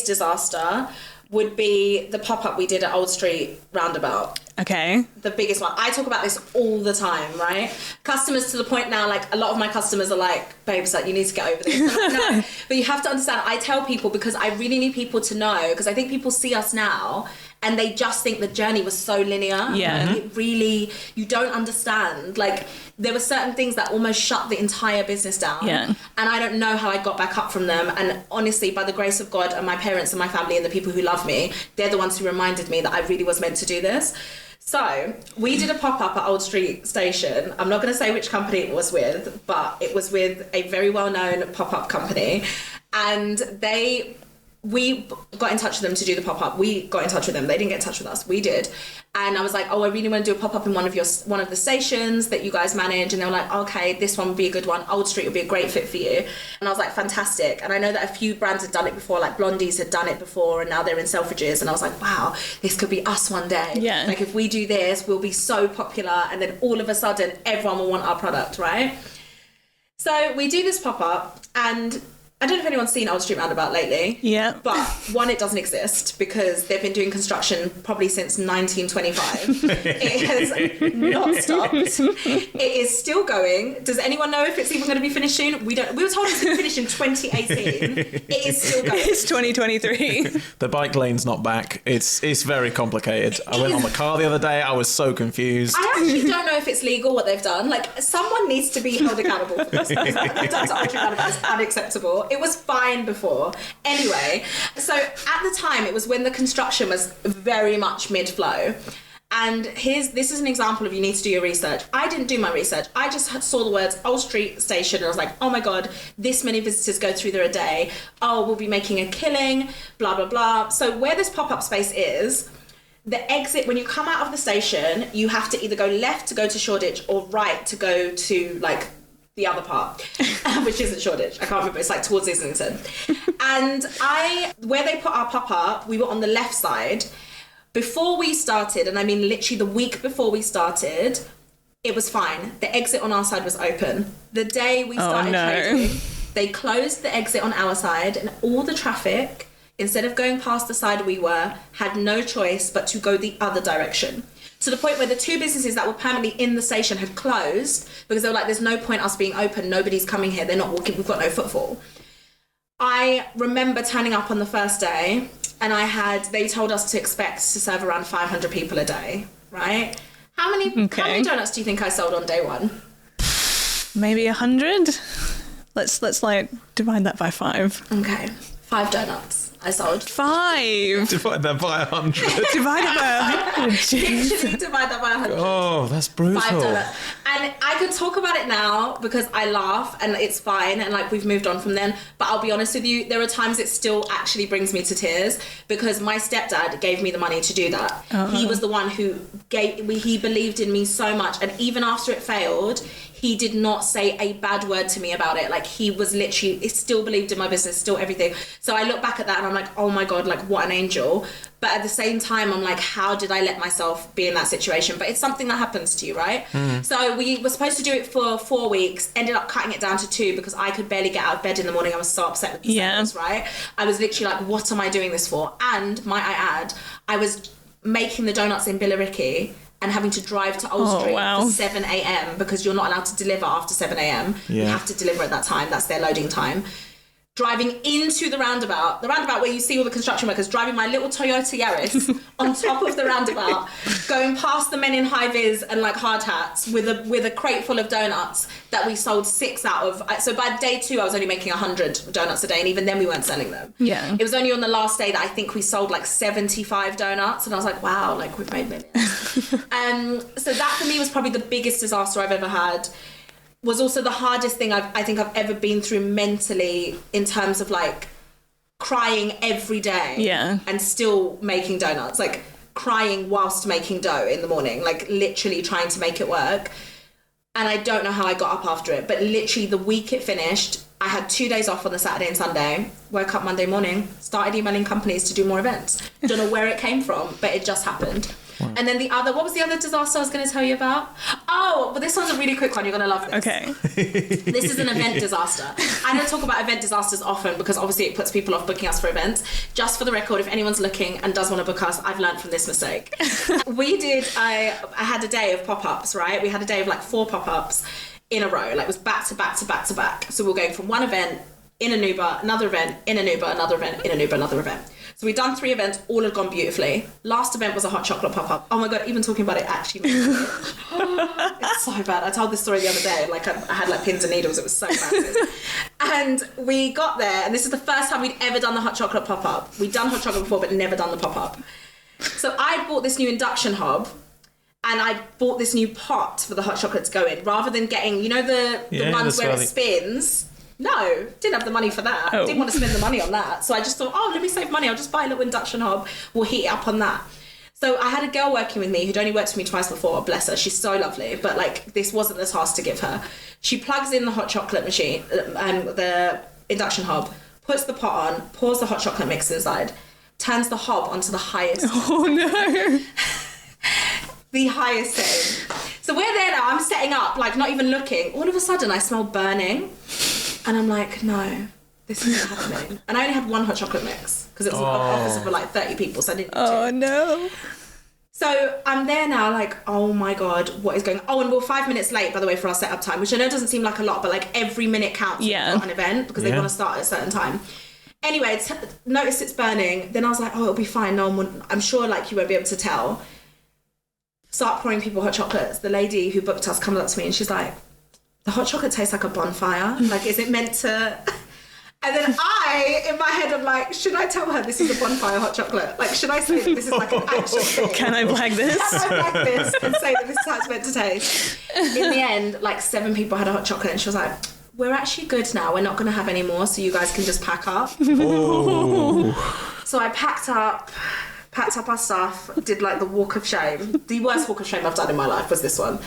Speaker 2: disaster would be the pop-up we did at Old Street Roundabout.
Speaker 1: Okay.
Speaker 2: The biggest one. I talk about this all the time, right? Customers to the point now, like a lot of my customers are like, babes, like, you need to get over this. I'm like, no. But you have to understand, I tell people because I really need people to know, because I think people see us now and they just think the journey was so linear.
Speaker 1: Yeah.
Speaker 2: Like, it really, you don't understand. Like, there were certain things that almost shut the entire business down.
Speaker 1: Yeah.
Speaker 2: And I don't know how I got back up from them. And honestly, by the grace of God and my parents and my family and the people who love me, they're the ones who reminded me that I really was meant to do this. So we did a pop-up at Old Street Station. I'm not going to say which company it was with, but it was with a very well-known pop-up company. And we got in touch with them to do the pop-up. We got in touch with them. They didn't get in touch with us. We did. And I was like, oh, I really want to do a pop-up in one of the stations that you guys manage. And they were like, okay, this one would be a good one. Old Street would be a great fit for you. And I was like, fantastic. And I know that a few brands had done it before, like Blondie's had done it before, and now they're in Selfridges. And I was like, wow, this could be us one day.
Speaker 1: Yeah.
Speaker 2: Like, if we do this, we'll be so popular. And then all of a sudden, everyone will want our product, right? So we do this pop-up, and I don't know if anyone's seen Old Street Roundabout lately.
Speaker 1: Yeah.
Speaker 2: But one, it doesn't exist because they've been doing construction probably since 1925. It has not stopped. It is still going. Does anyone know if it's even going to be finished soon? We don't. We were told it was going to finish in 2018. It is still going.
Speaker 1: It's 2023.
Speaker 3: The bike lane's not back. It's very complicated. I went on the car the other day. I was so confused.
Speaker 2: I actually don't know if it's legal what they've done. Like, someone needs to be held accountable for this. What they've done to Old Street Roundabout is unacceptable. It was fine before. Anyway, so at the time, it was when the construction was very much mid-flow. And this is an example of you need to do your research. I didn't do my research. I just saw the words Old Street Station and I was like, oh my God, this many visitors go through there a day. Oh, we'll be making a killing, blah, blah, blah. So where this pop-up space is, the exit, when you come out of the station, you have to either go left to go to Shoreditch or right to go to, like, the other part, which isn't Shoreditch. I can't remember. It's like towards Islington. And where they put our pop-up, we were on the left side. Before we started, and I mean literally the week before we started, it was fine. The exit on our side was open. The day we started trading, they closed the exit on our side, and all the traffic, instead of going past the side we were, had no choice but to go the other direction. To the point where the two businesses that were permanently in the station had closed because they were like, there's no point us being open. Nobody's coming here. They're not walking. We've got no footfall. I remember turning up on the first day and they told us to expect to serve around 500 people a day, right? How many donuts do you think I sold on day one?
Speaker 1: Maybe 100. Let's like divide that by 5.
Speaker 2: Okay. 5 donuts. I sold
Speaker 1: 5.
Speaker 3: Divide that by 100.
Speaker 1: Divide it by 100.
Speaker 2: Literally divide that by 100.
Speaker 3: Oh, that's brutal.
Speaker 2: 5 donuts. And I can talk about it now because I laugh and it's fine and like we've moved on from then. But I'll be honest with you, there are times it still actually brings me to tears because my stepdad gave me the money to do that. He was the one who he believed in me so much, and even after it failed, he did not say a bad word to me about it. Like, he was literally, he still believed in my business, still everything. So I look back at that and I'm like, oh my God, like, what an angel. But at the same time, I'm like, how did I let myself be in that situation? But it's something that happens to you, right? So we were supposed to do it for 4 weeks, ended up cutting it down to 2 because I could barely get out of bed in the morning. I was so upset with the sales, right? I was literally like, what am I doing this for? And might I add, I was making the donuts in Billericay and having to drive to Old Street for 7 a.m. because you're not allowed to deliver after 7 a.m. You have to deliver at that time. That's their loading time. Driving into the roundabout where you see all the construction workers, driving my little Toyota Yaris on top of the roundabout, going past the men in high vis and like hard hats with a crate full of donuts that we sold 6 out of. So by day 2, I was only making 100 donuts a day, and even then we weren't selling them. Yeah. It was only on the last day that I think we sold like 75 donuts, and I was like, wow, like we've made millions. So that for me was probably the biggest disaster I've ever had. Was also the hardest thing I think I've ever been through mentally, in terms of like crying every day and still making donuts, like crying whilst making dough in the morning, like literally trying to make it work. And I don't know how I got up after it, but literally the week it finished, I had 2 days off on the Saturday and Sunday, woke up Monday morning, started emailing companies to do more events. Don't know where it came from, but it just happened. Wow. And then what was the other disaster I was going to tell you about? Oh, but this one's a really quick one. You're going to love this. Okay. This is an event disaster. I don't talk about event disasters often because obviously it puts people off booking us for events. Just for the record, if anyone's looking and does want to book us, I've learned from this mistake. I had a day of pop-ups, right? We had a day of like 4 pop-ups in a row. Like, it was back to back to back to back. So we were going from one event in an Uber, another event in an Uber, another event in an Uber, another event. So we'd done 3 events, all had gone beautifully. Last event was a hot chocolate pop-up. Oh my God, even talking about it actually makes me itch. It's so bad. I told this story the other day, like I had like pins and needles, it was so massive. And we got there, and this is the first time we'd ever done the hot chocolate pop-up. We'd done hot chocolate before, but never done the pop-up. So I bought this new induction hob, and I bought this new pot for the hot chocolate to go in, rather than getting, you know, the ones where it spins. No, didn't have the money for that. Didn't want to spend the money on that. So I just thought, let me save money. I'll just buy a little induction hob. We'll heat it up on that. So I had a girl working with me who'd only worked for me twice before. Bless her. She's so lovely. But like, this wasn't the task to give her. She plugs in the hot chocolate machine, the induction hob, puts the pot on, pours the hot chocolate mix inside, turns the hob onto the highest. Oh no. The highest setting. So we're there now, I'm setting up, like not even looking. All of a sudden I smell burning. And I'm like, no, this isn't happening. And I only had one hot chocolate mix because it was an office for like 30 people, so I didn't need to.
Speaker 1: Oh, no.
Speaker 2: So I'm there now, like, oh my God, what is going on? Oh, and we're 5 minutes late, by the way, for our setup time, which I know doesn't seem like a lot, but like every minute counts when you've got an event because they want to start at a certain time. Anyway, noticed it's burning. Then I was like, oh, it'll be fine. No one would, I'm sure like you won't be able to tell. Start pouring people hot chocolates. The lady who booked us comes up to me and she's like, the hot chocolate tastes like a bonfire. Like, is it meant to... And then I, in my head, I'm like, should I tell her this is a bonfire hot chocolate? Like, should I say that this is like an actual thing?
Speaker 1: Can I flag this?
Speaker 2: Can I flag this and say that this is how it's meant to taste? In the end, like 7 people had a hot chocolate and she was like, we're actually good now. We're not going to have any more, so you guys can just pack up. So I packed up our stuff, did like the walk of shame. The worst walk of shame I've done in my life was this one.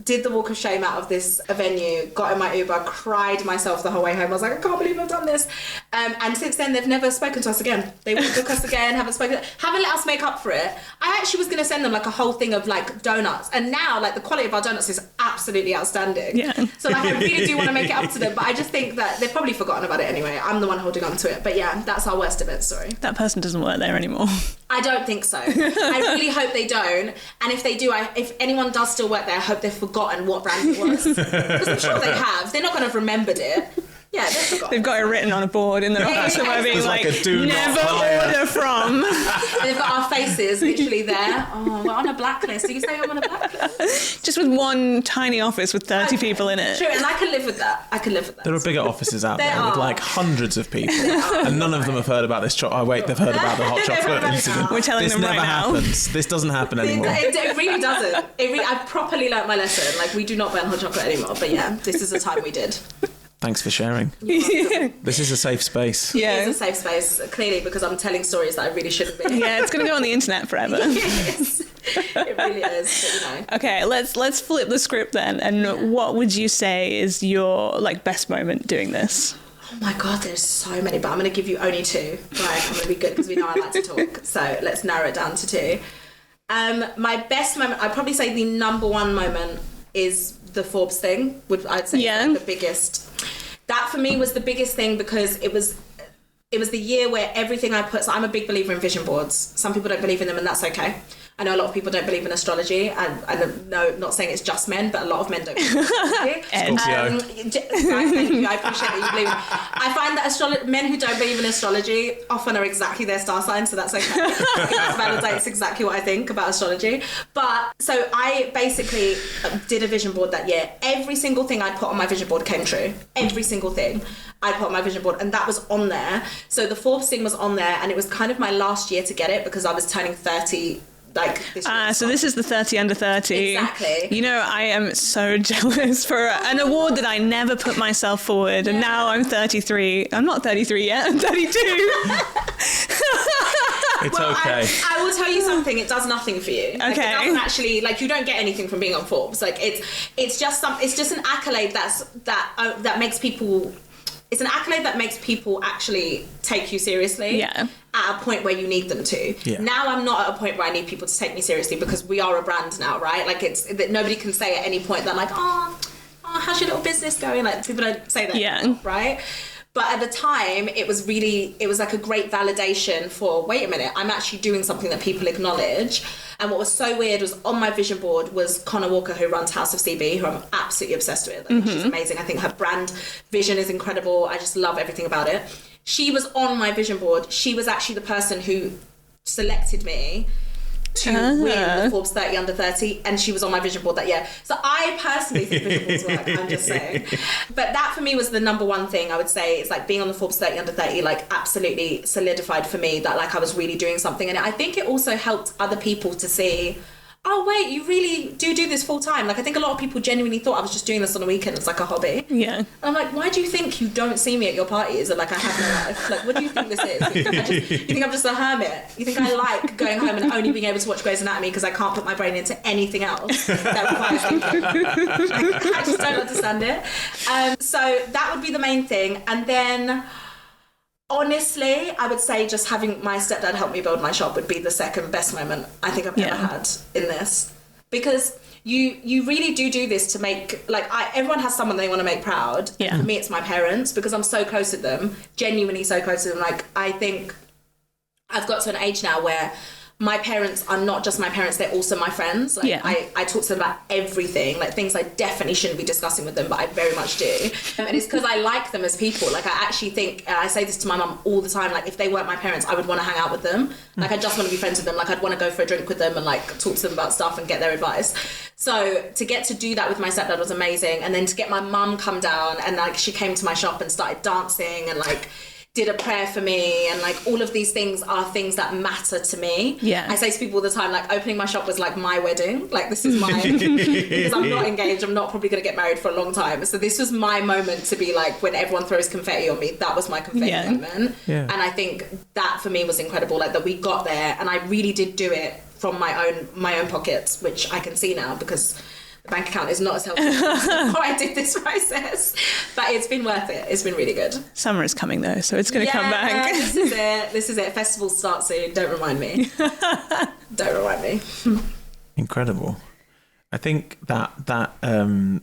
Speaker 2: Did the walk of shame out of this venue, got in my Uber, cried myself the whole way home. I was like, I can't believe I've done this. And since then, they've never spoken to us again. They won't book us again, haven't let us make up for it. I actually was going to send them like a whole thing of like donuts. And now like the quality of our donuts is absolutely outstanding. Yeah. So like I really do want to make it up to them. But I just think that they've probably forgotten about it anyway. I'm the one holding on to it. But yeah, that's our worst event story.
Speaker 1: That person doesn't work there anymore.
Speaker 2: I don't think so. I really hope they don't. And if they do, if anyone does still work there, I hope they've forgotten what brand it was. Because I'm sure they have. They're not going to have remembered it. Yeah, they've forgotten.
Speaker 1: They've got it written on a board in their office somewhere being like never order from.
Speaker 2: And they've got our faces literally there. Oh, we're on a blacklist. Do you say I'm on a blacklist?
Speaker 1: Just with one tiny office with 30 people in it.
Speaker 2: True, and I can live with that. There
Speaker 3: are bigger offices out there with like hundreds of people. And none of them have heard about this chocolate. Oh, wait, they've heard about the hot chocolate incident.
Speaker 1: We're telling them right now.
Speaker 3: This never happens. This doesn't happen anymore.
Speaker 2: It really doesn't. I've properly learnt my lesson. Like, we do not burn hot chocolate anymore. But yeah, this is the time we did.
Speaker 3: Thanks for sharing. This is a safe space.
Speaker 2: Yeah. It is a safe space, clearly, because I'm telling stories that I really shouldn't be.
Speaker 1: Yeah, it's going to go on the internet forever.
Speaker 2: Yes, it really is. But, you know.
Speaker 1: Okay, let's flip the script then. And what would you say is your like best moment doing this?
Speaker 2: Oh my God, there's so many, but I'm going to give you only 2. Right, I'm going to be good because we know I like to talk. So let's narrow it down to 2. My best moment, I'd probably say the number 1 moment is the Forbes thing. I'd say like the biggest. That for me was the biggest thing because it was the year where everything I put. So I'm a big believer in vision boards. Some people don't believe in them, and that's okay. I know a lot of people don't believe in astrology, and I know, not saying it's just men, but a lot of men don't believe in astrology. Thank you. I appreciate that you believe. I find that men who don't believe in astrology often are exactly their star sign, so that's okay. That validates exactly what I think about astrology. But so I basically did a vision board that year. Every single thing I put on my vision board came true. Every single thing I put on my vision board, and that was on there. So the Forbes thing was on there, and it was kind of my last year to get it because I was turning 30. Like this
Speaker 1: so this is the 30 under 30.
Speaker 2: Exactly.
Speaker 1: You know, I am so jealous for an award that I never put myself forward, and now I'm 33. I'm not 33 yet. I'm 32.
Speaker 3: It's okay.
Speaker 2: I will tell you something. It does nothing for you. Like,
Speaker 1: okay.
Speaker 2: It doesn't actually, like, you don't get anything from being on Forbes. Like it's just an accolade that makes people. It's an accolade that makes people actually take you seriously. Yeah. At a point where you need them to. Yeah. Now I'm not at a point where I need people to take me seriously because we are a brand now, right? Like it's that nobody can say at any point that like, oh, how's your little business going? Like people don't say that, anymore, right? But at the time, it was like a great validation for, wait a minute, I'm actually doing something that people acknowledge. And what was so weird was on my vision board was Connor Walker, who runs House of CB, who I'm absolutely obsessed with. She's amazing. I think her brand vision is incredible. I just love everything about it. She was on my vision board. She was actually the person who selected me to win the Forbes 30 under 30, and she was on my vision board that year. So I personally think vision boards work, I'm just saying. But that for me was the number 1 thing I would say. It's like being on the Forbes 30 under 30 like absolutely solidified for me that like I was really doing something. And I think it also helped other people to see, oh wait, you really do this full time. Like I think a lot of people genuinely thought I was just doing this on a weekend. It's like a hobby. Yeah. And I'm like, why do you think you don't see me at your parties? And like I have no life. Like what do you think this is? You think I'm just a hermit? You think I like going home and only being able to watch Grey's Anatomy because I can't put my brain into anything else that requires thinking? I just don't understand it. So that would be the main thing. And then honestly, I would say just having my stepdad help me build my shop would be the second best moment I think I've ever had in this. because you really do this to make, like, everyone has someone they want to make proud.
Speaker 1: Yeah.
Speaker 2: For me, it's my parents, because I'm so close with them, genuinely so close with them. Like, I think I've got to an age now where my parents are not just my parents, they're also my friends. Like, I talk to them about everything, like things I definitely shouldn't be discussing with them, but I very much do. And it's because I like them as people. Like, I actually think, I say this to my mum all the time, like, if they weren't my parents, I would want to hang out with them. Like, I just want to be friends with them. Like, I'd want to go for a drink with them and, like, talk to them about stuff and get their advice. So to get to do that with my stepdad was amazing. And then to get my mum come down and, like, she came to my shop and started dancing and, like, did a prayer for me, and, like, all of these things are things that matter to me.
Speaker 1: Yeah.
Speaker 2: I say to people all the time, like, opening my shop was like my wedding. Like, this is my, because I'm not engaged, I'm not probably going to get married for a long time. So this was my moment to be like, when everyone throws confetti on me, that was my confetti moment. Yeah. And I think that for me was incredible, like, that we got there, and I really did do it from my own pockets, which I can see now because the bank account is not as healthy as before I did this process, but it's been worth it. It's been really good.
Speaker 1: Summer is coming though, so it's going to come back.
Speaker 2: This is it. Festivals start soon. Don't remind me. Don't remind me.
Speaker 3: Incredible. I think that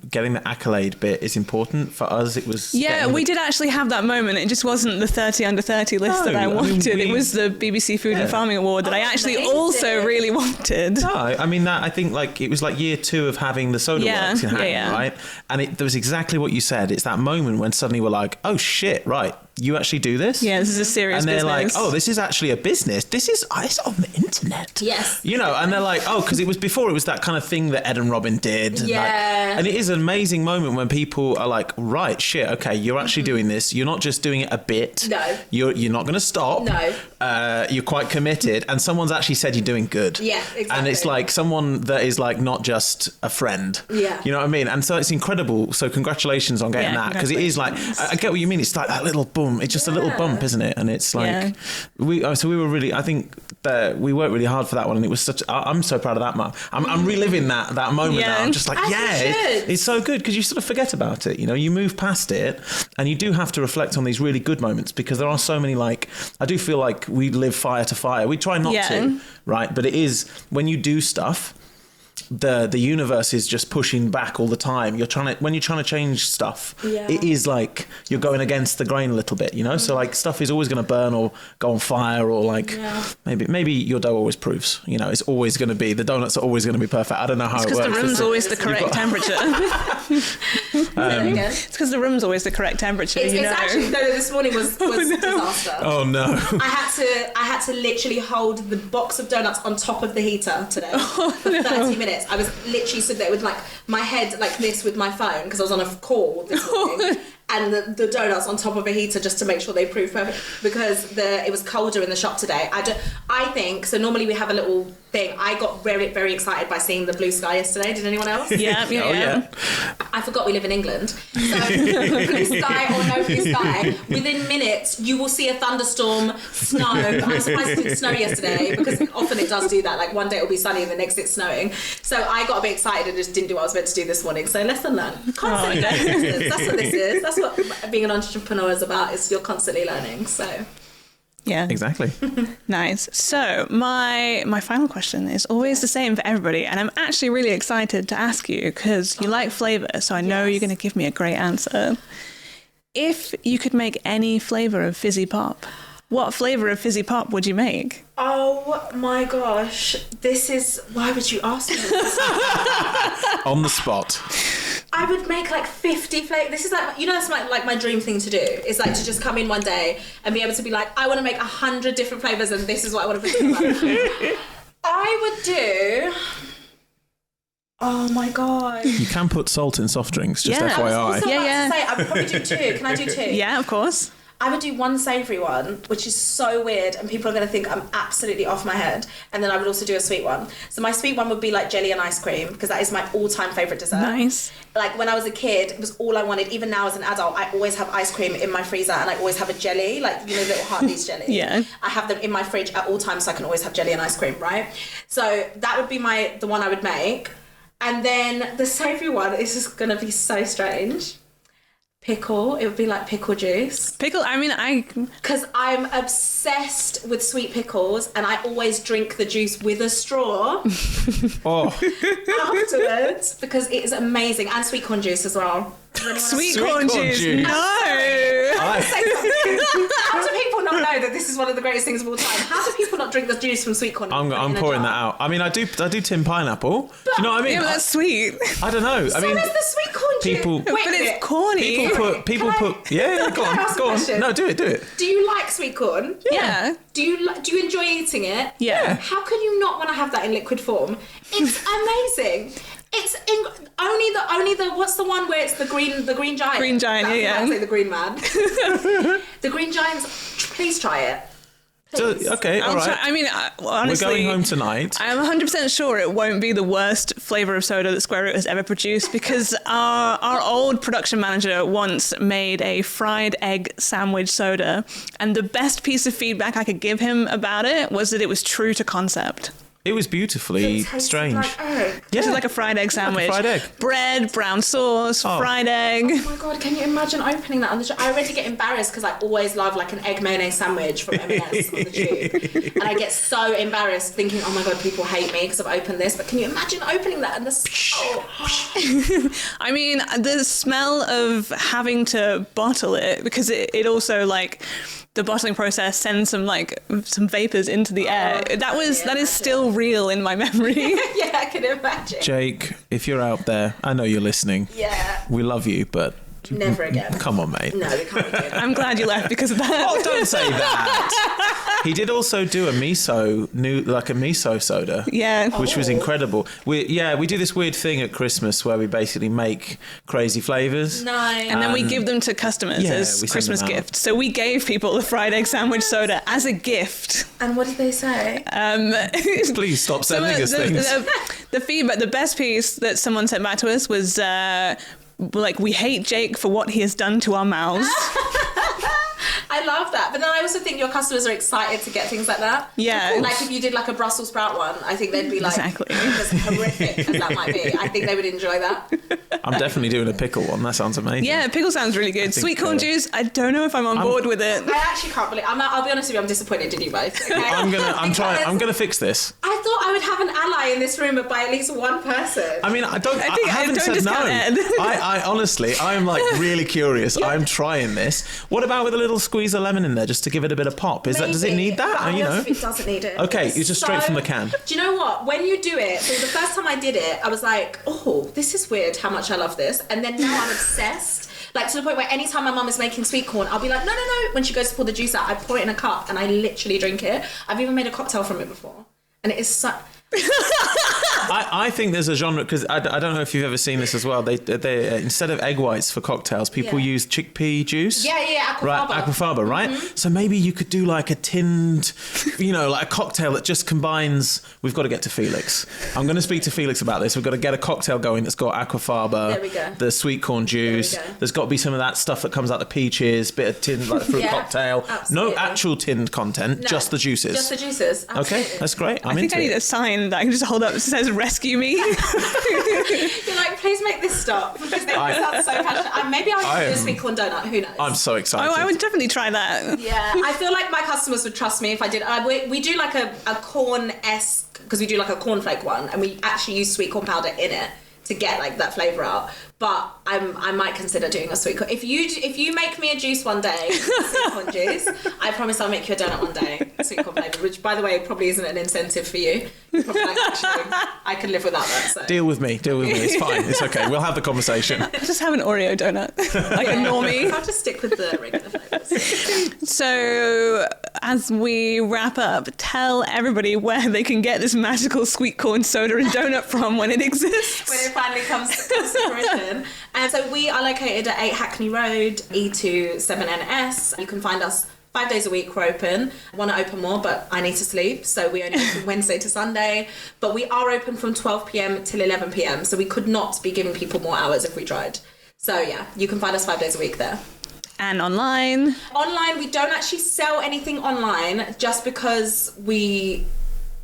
Speaker 3: getting the accolade bit is important for us. It was
Speaker 1: we did actually have that moment. It just wasn't the 30 under 30 list that I wanted. It was the BBC Food and Farming Award that I actually also really wanted.
Speaker 3: No, I mean that. I think, like, it was like year 2 of having the soda works in Hackney, right? And there was exactly what you said. It's that moment when suddenly we're like, oh shit, right, you actually do this?
Speaker 1: Yeah, this is a serious business.
Speaker 3: And they're like, oh, this is actually a business. It's on the internet.
Speaker 2: Yes.
Speaker 3: You know, and they're like, oh, because it was that kind of thing that Ed and Robin did.
Speaker 2: Yeah.
Speaker 3: And it is an amazing moment when people are like, right, shit, okay, you're actually doing this. You're not just doing it a bit.
Speaker 2: No.
Speaker 3: You're not going to stop.
Speaker 2: No.
Speaker 3: You're quite committed. And someone's actually said you're doing good.
Speaker 2: Yeah, exactly.
Speaker 3: And it's like someone that is, like, not just a friend.
Speaker 2: Yeah.
Speaker 3: You know what I mean? And so it's incredible. So congratulations on getting that. Because it is like, I get what you mean. It's like that little boom. It's just a little bump, isn't it? And it's like, we were really, I think that we worked really hard for that one. And it was I'm so proud of that, Mum. I'm reliving that moment now. I'm just like, it's so good, because you sort of forget about it. You know, you move past it, and you do have to reflect on these really good moments, because there are so many, like, I do feel like we live fire to fire. We try not to, right? But it is, when you do stuff, the universe is just pushing back all the time. When you're trying to change stuff, it is like you're going against the grain a little bit, you know. So, like, stuff is always going to burn or go on fire, or like maybe your dough always proves, you know, it's always going to be, the donuts are always going to be perfect. I don't know how it works.
Speaker 1: Because the room's always the correct temperature. It's because the room's always the correct temperature.
Speaker 2: It's actually, no, this morning was disaster.
Speaker 3: Oh no!
Speaker 2: I had to literally hold the box of donuts on top of the heater today for 30 minutes. I was literally stood there with, like, my head like this with my phone, because I was on a call this morning, and the donuts on top of a heater, just to make sure they proved perfect, because it was colder in the shop today. I think so. Normally we have a little thing. I got very, very excited by seeing the blue sky yesterday. Did anyone else?
Speaker 1: Yeah.
Speaker 2: I forgot we live in England. So blue sky or no blue sky, within minutes you will see a thunderstorm, snow. I'm surprised it didn't snow yesterday, because often it does do that. Like, one day it'll be sunny and the next it's snowing. So I got a bit excited and just didn't do what I was meant to do this morning. So lesson learned. Constantly learning. That's what this is. That's what being an entrepreneur is about. Is you're constantly learning. So.
Speaker 1: Yeah.
Speaker 3: Exactly.
Speaker 1: Nice. So my final question is always the same for everybody, and I'm actually really excited to ask you, because you like flavour, so I know you're going to give me a great answer. If you could make any flavour of fizzy pop, what flavour of fizzy pop would you make?
Speaker 2: Oh my gosh. Why would you ask me this?
Speaker 3: On the spot.
Speaker 2: I would make like 50 flavours. This is like, you know, that's like my dream thing to do. Is like to just come in one day and be able to be like, I want to make 100 different flavours, and this is what I want to put together. I would do... Oh my god!
Speaker 3: You can put salt in soft drinks, just FYI.
Speaker 2: I was also about to say, I would probably do 2. Can I do 2?
Speaker 1: Yeah, of course.
Speaker 2: I would do one savoury one, which is so weird, and people are going to think I'm absolutely off my head. And then I would also do a sweet one. So my sweet one would be like jelly and ice cream, because that is my all-time favourite dessert.
Speaker 1: Nice.
Speaker 2: Like, when I was a kid, it was all I wanted. Even now as an adult, I always have ice cream in my freezer, and I always have a jelly, like, you know, little Hartley's jelly.
Speaker 1: Yeah.
Speaker 2: I have them in my fridge at all times, so I can always have jelly and ice cream, right? So that would be the one I would make. And then the savoury one, this is going to be so strange. pickle. It would be like pickle juice.
Speaker 1: Pickle,
Speaker 2: Because I'm obsessed with sweet pickles and I always drink the juice with a straw afterwards because it is amazing. And sweet corn juice as well.
Speaker 1: Sweet corn juice. No.
Speaker 2: How do people not know that this is one of the greatest things of all time? How do people not drink the juice from sweet corn?
Speaker 3: I'm pouring that out. I mean, I do tin pineapple. Do you know what I mean?
Speaker 1: Yeah, but that's sweet.
Speaker 3: I don't know.
Speaker 2: So is the sweet corn juice.
Speaker 1: But it's corny.
Speaker 3: People put. Yeah, go on. No, do it.
Speaker 2: Do you like sweet corn?
Speaker 1: Yeah.
Speaker 2: Do you enjoy eating it?
Speaker 1: Yeah.
Speaker 2: How can you not want to have that in liquid form? It's amazing. It's only the what's the one where it's the green giant?
Speaker 1: Green giant, yeah.
Speaker 2: I'd say the green man. The green giants. Please try it.
Speaker 3: So, okay, all right.
Speaker 1: Honestly,
Speaker 3: we're going home tonight.
Speaker 1: I'm 100% sure it won't be the worst flavour of soda that Square Root has ever produced because our old production manager once made a fried egg sandwich soda, and the best piece of feedback I could give him about it was that it was true to concept.
Speaker 3: It was beautifully strange.
Speaker 2: Like egg.
Speaker 1: Yeah, it's like a fried egg sandwich.
Speaker 3: Like a fried egg.
Speaker 1: Bread, brown sauce, fried egg.
Speaker 2: Oh my god, can you imagine opening that on the tube? I already get embarrassed because I always love like an egg mayonnaise sandwich from M&S on the tube. And I get so embarrassed thinking, oh my god, people hate me because I've opened this. But can you imagine opening that and the
Speaker 1: I mean, the smell of having to bottle it, because it also like... the bottling process sends some vapors into the air. That is still real in my memory.
Speaker 2: Yeah, I can imagine.
Speaker 3: Jake, if you're out there, I know you're listening.
Speaker 2: Yeah.
Speaker 3: We love you, but
Speaker 2: never again.
Speaker 3: Come on, mate.
Speaker 2: No, we can't be doing that.
Speaker 1: I'm glad you left because of that.
Speaker 3: Oh, don't say that. He did also do a miso soda.
Speaker 1: Yeah.
Speaker 3: Which was incredible. We do this weird thing at Christmas where we basically make crazy flavours.
Speaker 2: Nice.
Speaker 1: And then we give them to customers as Christmas gifts. So we gave people the fried egg sandwich soda as a gift.
Speaker 2: And what did they say?
Speaker 3: Please stop sending us things.
Speaker 1: The feedback, the best piece that someone sent back to us was we hate Jake for what he has done to our mouths.
Speaker 2: I love that. But then I also think your customers are excited to get things like that.
Speaker 1: Yeah.
Speaker 2: Like if you did like a Brussels sprout one, I think they'd be like,
Speaker 1: exactly.
Speaker 2: As horrific as that might be. I think they would enjoy that.
Speaker 3: I'm definitely doing a pickle one. That sounds amazing.
Speaker 1: Yeah, pickle sounds really good. Sweet corn juice, I don't know if I'm on board with it.
Speaker 2: I actually can't believe I'll be honest with you, I'm disappointed in you both. Okay?
Speaker 3: I'm gonna fix this.
Speaker 2: I thought I would have an ally in this room by at least one person.
Speaker 3: I mean, I haven't said no. I honestly, I'm like really curious. Yeah. I'm trying this. What about with a little squeeze of lemon in there just to give it a bit of pop? Does it need that?
Speaker 2: It doesn't need it.
Speaker 3: Okay, you're just straight from the can.
Speaker 2: Do you know what? When you do it, so the first time I did it, I was like, oh, this is weird how much I love this. And then now I'm obsessed. Like to the point where anytime my mum is making sweet corn, I'll be like, no. When she goes to pour the juice out, I pour it in a cup and I literally drink it. I've even made a cocktail from it before. And it is so...
Speaker 3: I think there's a genre, because I don't know if you've ever seen this as well. They instead of egg whites for cocktails, people use chickpea juice.
Speaker 2: Yeah, aquafaba.
Speaker 3: Right, aquafaba, right? Mm-hmm. So maybe you could do like a tinned, like a cocktail that just combines. We've got to get to Felix. I'm going to speak to Felix about this. We've got to get a cocktail going that's got aquafaba,
Speaker 2: there we go.
Speaker 3: The sweet corn juice. There's got to be some of that stuff that comes out the peaches, bit of tinned like fruit cocktail.
Speaker 2: Absolutely.
Speaker 3: No actual tinned content, just the juices.
Speaker 2: Just the juices. Absolutely.
Speaker 3: Okay, that's great.
Speaker 1: I think I need a sign that I can just hold up that says "Rescue me."
Speaker 2: You're like, please make this stop because they sound so passionate. Maybe I'll do a sweet corn donut. Who knows?
Speaker 3: I'm so excited.
Speaker 1: Oh, I would definitely try that.
Speaker 2: Yeah, I feel like my customers would trust me if I did. We do like a corn-esque, because we do like a cornflake one, and we actually use sweet corn powder in it to get like that flavour out. But I might consider doing a sweet corn. If you make me a juice one day, sweet corn juice, I promise I'll make you a donut one day, sweet corn flavour. Which, by the way, probably isn't an incentive for you. You're probably like, actually, I can live without that. So.
Speaker 3: Deal with me. It's fine. It's okay. We'll have the conversation.
Speaker 1: Just have an Oreo donut, like a normie.
Speaker 2: I'll just stick with the regular flavours.
Speaker 1: So, as we wrap up, tell everybody where they can get this magical sweet corn soda and donut from when it exists.
Speaker 2: When it finally comes to fruition. And so we are located at 8 Hackney Road, E2 7NS. You can find us 5 days a week. We're open. I want to open more, but I need to sleep. So we only open Wednesday to Sunday. But we are open from 12 p.m. till 11 p.m. So we could not be giving people more hours if we tried. So yeah, you can find us 5 days a week there.
Speaker 1: And online?
Speaker 2: Online, we don't actually sell anything online just because I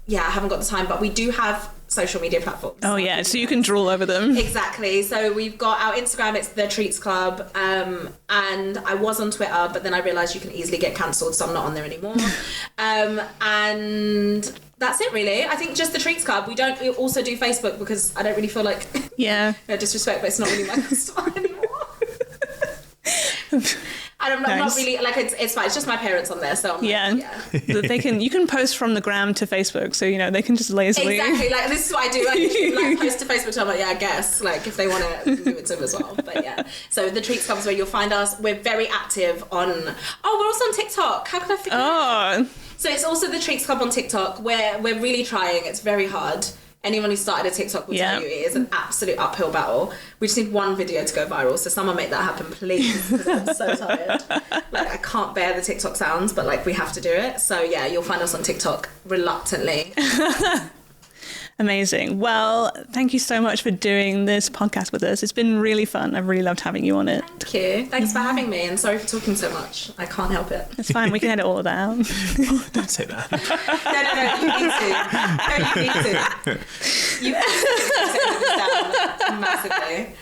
Speaker 2: haven't got the time, but we do have social media platforms.
Speaker 1: Oh yeah, so you can drool over them.
Speaker 2: Exactly. So we've got our Instagram, it's The Treats Club, and I was on Twitter, but then I realised you can easily get cancelled, so I'm not on there anymore. And that's it really. I think just The Treats Club. We also do Facebook because I don't really feel like no disrespect, but it's not really my customer anymore. I'm not really like it's fine. It's just my parents on there, so I'm you can post from the gram to Facebook, so they can just lazily exactly like this is what I do. Like post to Facebook, so I'm like I guess like if they want to do it to them as well. But yeah, so The Treats Club is where you'll find us. We're very active on. Oh, we're also on TikTok. How can I forget? So it's also The Treats Club on TikTok, where we're really trying. It's very hard. Anyone who started a TikTok will tell you it is an absolute uphill battle. We just need one video to go viral, so someone make that happen, please, because I'm so tired. Like, I can't bear the TikTok sounds, but, like, we have to do it. So, yeah, you'll find us on TikTok reluctantly.
Speaker 1: Amazing. Well, thank you so much for doing this podcast with us. It's been really fun. I've really loved having you on it.
Speaker 2: Thank you. Thanks for having me, and sorry for talking so much. I can't help it.
Speaker 1: It's fine. We can edit all of that out.
Speaker 3: Don't say that.
Speaker 2: No, you need to. You need to. You edit this down massively.